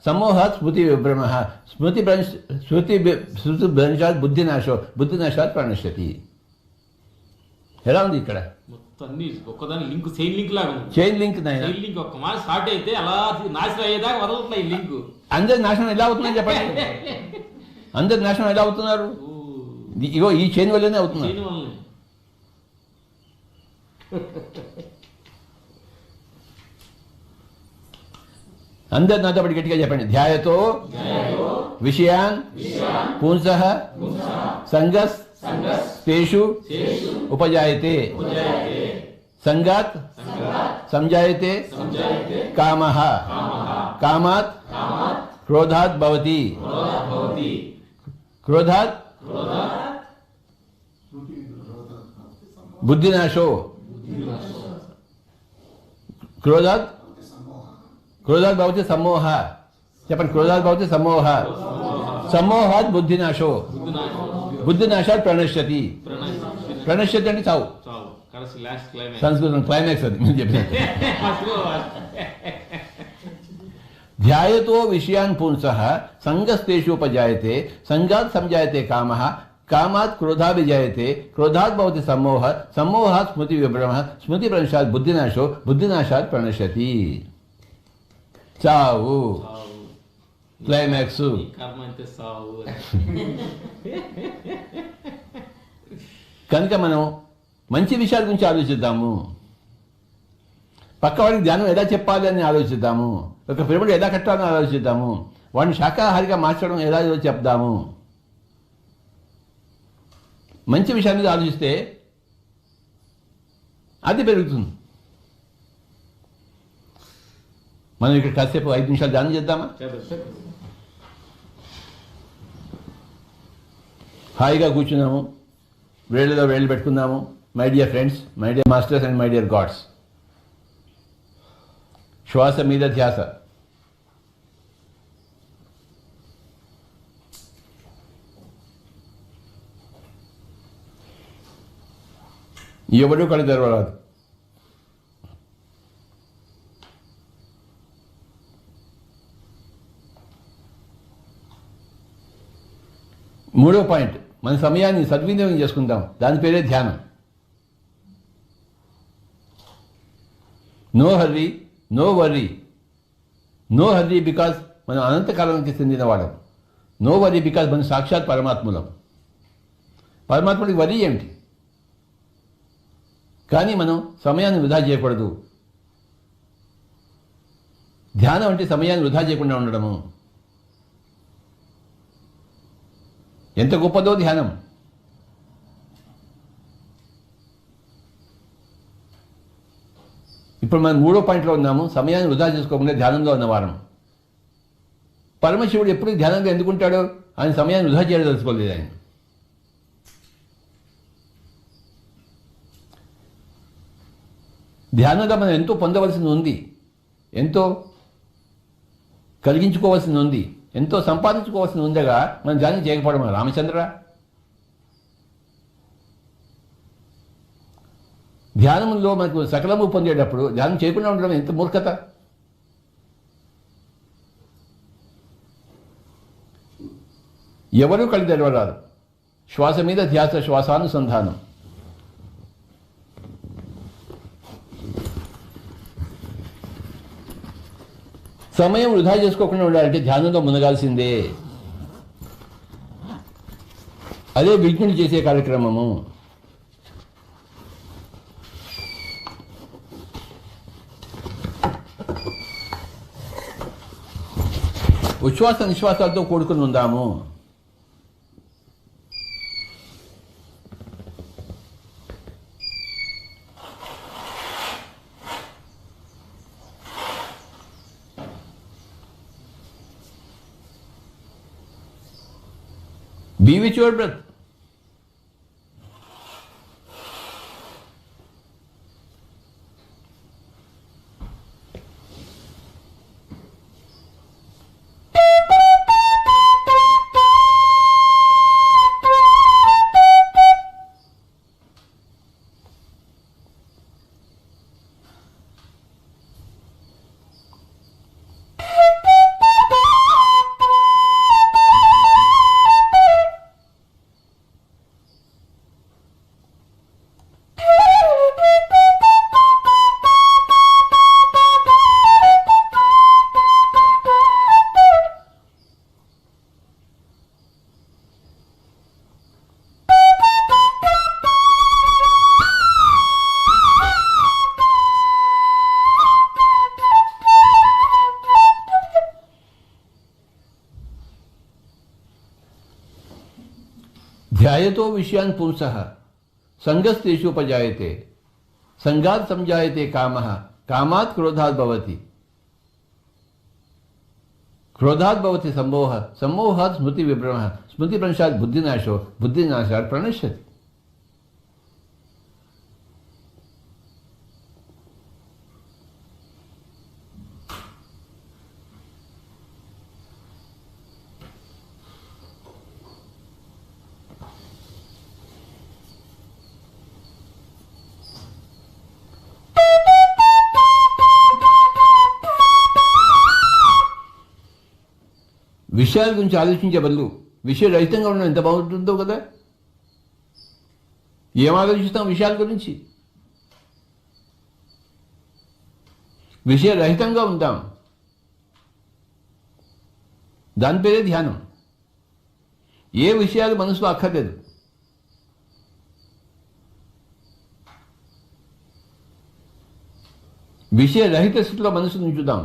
సమ్మోహాత్ స్మృతి విభ్రమః స్మృతి భ్రంశాత్ బుద్ధినాశో బుద్ధినాశాత్ ప్రణశ్యతి. ఎలా ఉంది ఇక్కడ మొత్తం అన్ని ఒక్కదాని లింక్ చైన్ లింక్ లాగా ఉంది. చైన్ లింక్ నాయన. చైన్ లింక్ ఒక్క మాట స్టార్ట్ అయితే అలా నాశనం అయ్యేదాకా వదలట్లే ఈ లింక్. అందరి నాశనం ఎలా అవుతుందని చెప్పండి. అందరి నాశనం ఎలా అవుతున్నారు? ఇగో ఈ చైన్ వల్లనే అవుతున్నారు. చైన్ వల్లనే. అందరు నాతో పాటు గట్టిగా చెప్పండి. ధ్యాయతో విషయాన్ పుంసః సంగస్ తేషు ఉపజాయతే సంగాత్ సంజాయతే కామః కామాత్ క్రోధాత్ భవతి క్రోధాత్ బుద్ధినాశో క్రోధాత్ క్రోధాత్ భవతి సమ్మోహ. చెప్పండి. క్రోధాత్ భవతి సమ్మోహ సమ్మోహాత్ బుద్ధినాశో బుద్ధినాశాత్ ప్రణశ్యతి. ప్రణశ్యతి అంటే చావు. సంస్కృతం క్లైమాక్స్ అది మీరు చెప్పిన. ధ్యాయతో విషయాన్ పుంసః సంగస్తేషుపజాయతే సంగాత్ సంజాయతే కామః కామాత్ క్రోధాభిజాయతే క్రోధాత్ భవతి సమ్మోహ సమ్మోహాత్ స్మృతి విభ్రమః స్మృతి భ్రంశాత్ బుద్ధినాశో బుద్ధినాశాత్ ప్రణశ్యతి. చావు క్లైమాక్స్. కర్మ అంటే సావు. కనుక మనం మంచి విషయాల గురించి ఆలోచిద్దాము. పక్కవాడికి ధ్యానం ఎలా చెప్పాలి అని ఆలోచిద్దాము. ఒక పిరమిడ్ ఎలా కట్టాలని ఆలోచిద్దాము. వాడిని శాకాహారిగా మార్చడం ఎలా చెప్దాము. మంచి విషయాల మీద ఆలోచిస్తే అది పెరుగుతుంది. మనం ఇక్కడ కాసేపు 5 నిమిషాలు ధ్యానం చేద్దామా? హాయిగా కూర్చున్నాము, వేళ్ళలో వేళ్ళు పెట్టుకుందాము. My dear friends, my dear masters and my dear God's, శ్వాస మీద ధ్యాస. ఎవడు కళ్ళు తెరవరాదు. మూడో పాయింట్, మన సమయాన్ని సద్వినియోగం చేసుకుందాం. దాని పేరే ధ్యానం. No hurry, no worry. No hurry because మనం అనంతకాలానికి చెందిన వాళ్ళం. నో వర్రీ బికాజ్ మనం సాక్షాత్ పరమాత్ములం. పరమాత్ముడికి వర్రీ ఏమిటి? కానీ మనం సమయాన్ని వృధా చేయకూడదు. ధ్యానం అంటే సమయాన్ని వృధా చేయకుండా ఉండడము. ఎంత గొప్పదో ధ్యానం. ఇప్పుడు మనం మూడో పాయింట్లో ఉన్నాము. సమయాన్ని వృధా చేసుకోకుండా ధ్యానంలో ఉన్నవారం. పరమశివుడు ఎప్పుడు ధ్యానంగా ఎందుకుంటాడో ఆయన సమయాన్ని వృధా చేయడం తెలుసుకోలేదు. ఆయన ధ్యానంగా మనం ఎంతో పొందవలసింది ఉంది, ఎంతో కలిగించుకోవాల్సింది ఉంది, ఎంతో సంపాదించుకోవాల్సింది ఉండగా మనం ధ్యానం చేయకపోవడం రామచంద్ర. ధ్యానంలో మనకు సకలము పొందేటప్పుడు ధ్యానం చేయకుండా ఉండడం ఎంత మూర్ఖత. ఎవరూ కళ్ళు తెరవరాదు. శ్వాస మీద ధ్యాస, శ్వాసానుసంధానం. సమయం వృధా చేసుకోకుండా ఉండాలంటే ధ్యానంలో మునగాల్సిందే. అదే విజ్ఞులు చేసే కార్యక్రమము. ఉచ్ఛ్వాస నిశ్వాసాలతో కూడుకుని ఉందాము. Be with your breath. ध्यायतो विषयान् पुंसः संगस्तेषुपजायते संगात् संजायते कामः कामात् क्रोधात् भवति क्रोधात् भवति सम्मोहः सम्मोहात् स्मृतिविभ्रमः स्मृतिभ्रंशात् बुद्धिनाशो बुद्धिनाशात् प्रणश्यति. విషయాల గురించి ఆలోచించే బదులు విషయరహితంగా ఉండడం ఎంత బాగుంటుందో కదా. ఏం ఆలోచిస్తాం విషయాల గురించి? విషయరహితంగా ఉంటాం. దాని పేరే ధ్యానం. ఏ విషయాలు మనసులో అక్కర్లేదు. విషయరహిత స్థితిలో మనసు ఉంచుదాం.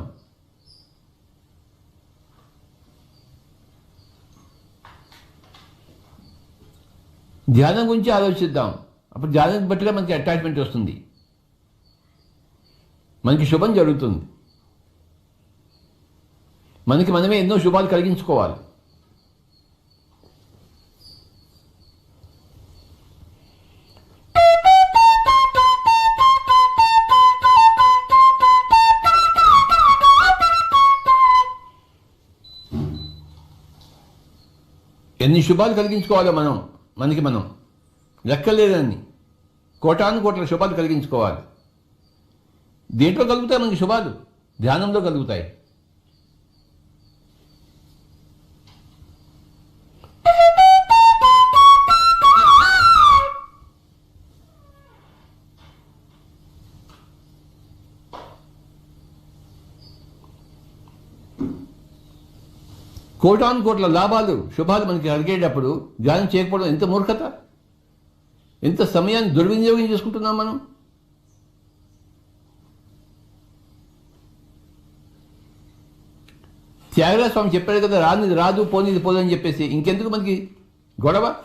ధ్యానం గురించి ఆలోచిద్దాం. అప్పుడు ధ్యానం బట్టిగా మనకి అటాచ్మెంట్ వస్తుంది, మనకి శుభం జరుగుతుంది. మనకి మనమే ఎన్నో శుభాలు కలిగించుకోవాలి. ఎన్ని శుభాలు కలిగించుకోవాలో మనకి మనం లెక్కలేదని కోటాను కోట్ల శుభాలు కలిగించుకోవాలి. దేంట్లో కలుగుతాయి మనకి శుభాలు? ధ్యానంలో కలుగుతాయి. కోటాను కోట్ల లాభాలు శుభాలు మనకి కలిగేటప్పుడు ధ్యానం చేయకపోవడం ఎంత మూర్ఖత, ఎంత సమయాన్ని దుర్వినియోగం చేసుకుంటున్నాం మనం. త్యాగరాజ స్వామి చెప్పాడు కదా, రానిది రాదు పోనిది పోదు అని చెప్పేసి. ఇంకెందుకు మనకి గొడవ?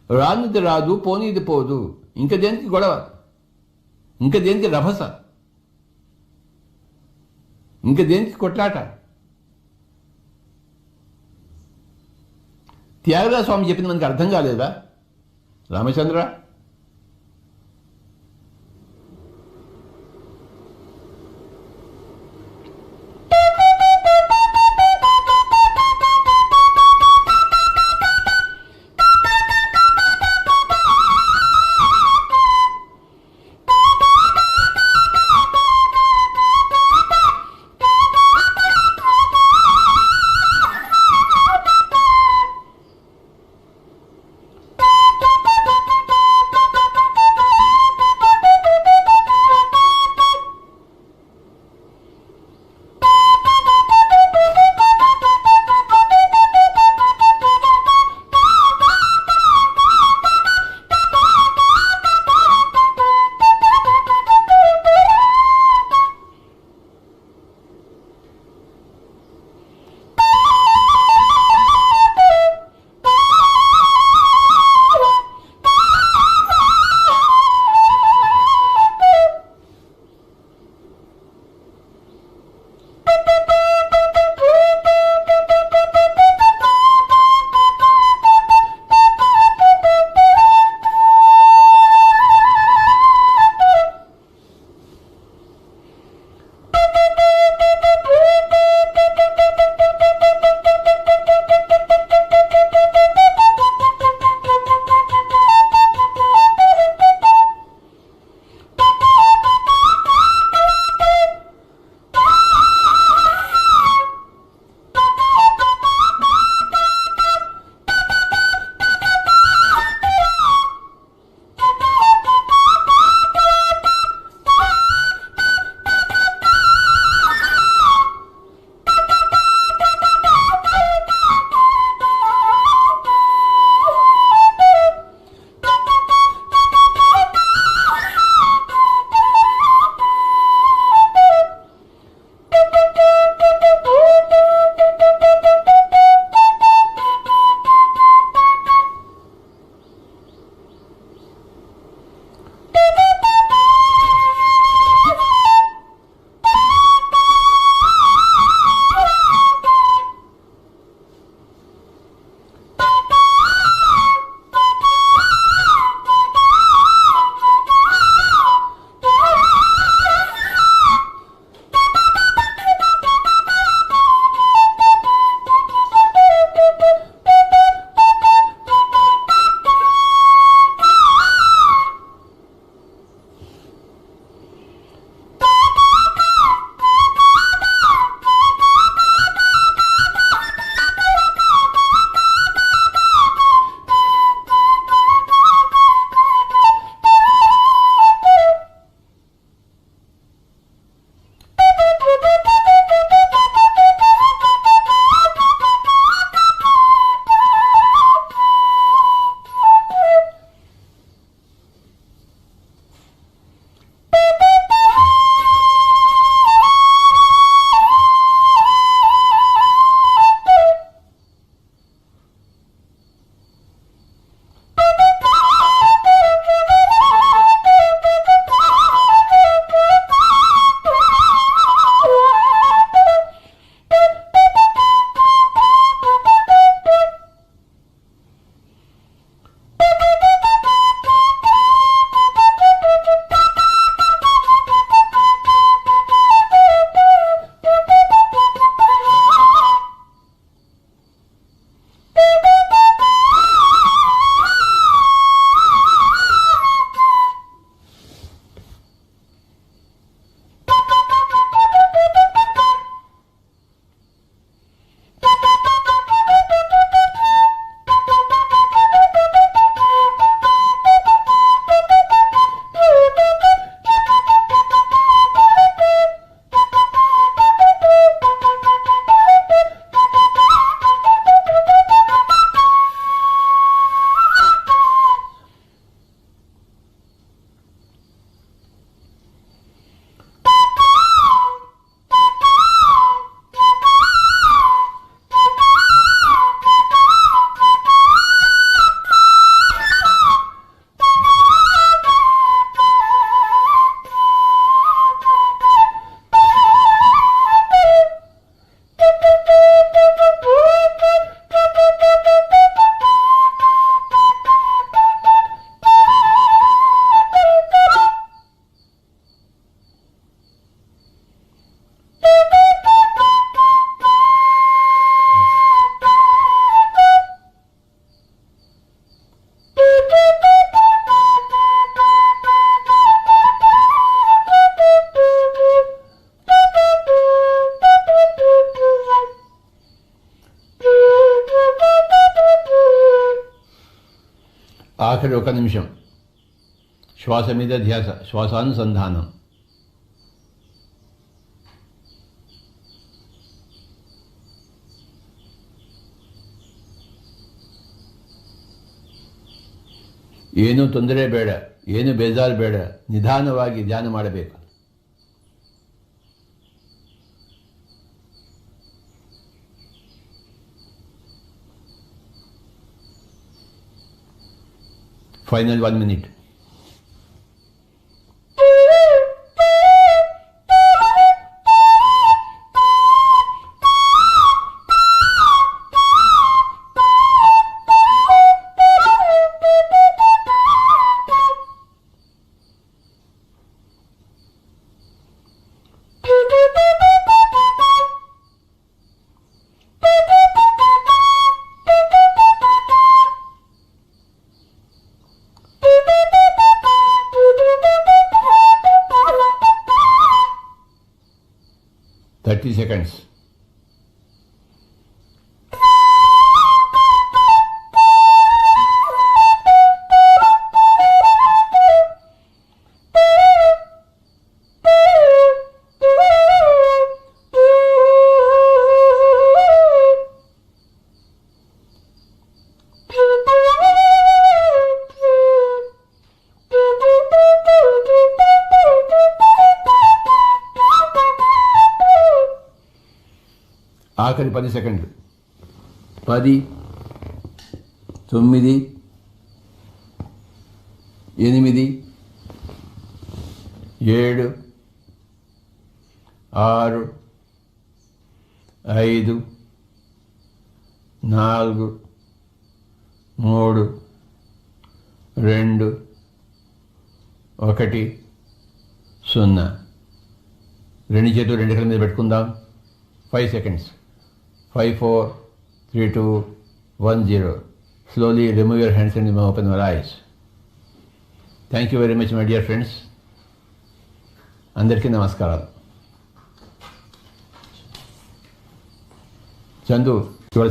రానిది రాదు పోనీది పోదు, ఇంక దేనికి గొడవ, ఇంక దేనికి రభస, ఇంక దేనికి కొట్లాట? త్యాగరాజ స్వామి చెప్పింది మనకి అర్థం కాలేదా రామచంద్ర? ఆఖరి ఒక నిమిషం శ్వాస మీద ధ్యాస, శ్వాసానుసంధానం. ಏನು ತೊಂದರೆ ಬೇಡ, ಏನು ಬೇಜಾರು ಬೇಡ, ನಿಧಾನವಾಗಿ ಧ್ಯಾನ ಮಾಡಬೇಕು. Final 1 minute. Thirty seconds. ఆఖరి 10 సెకండ్లు. 10, 9, 8, 7, 6, 5, 4, 3, 2, 1, 0. రెండు చేతులు రెండు కళ్ళ మీద పెట్టుకుందాం. 5 seconds. 5, 4, 3, 2, 1, 0. Slowly remove your hands and open your eyes. Thank you very much, my dear friends. అందరికీ నమస్కారాలు. చందు ఇవాళ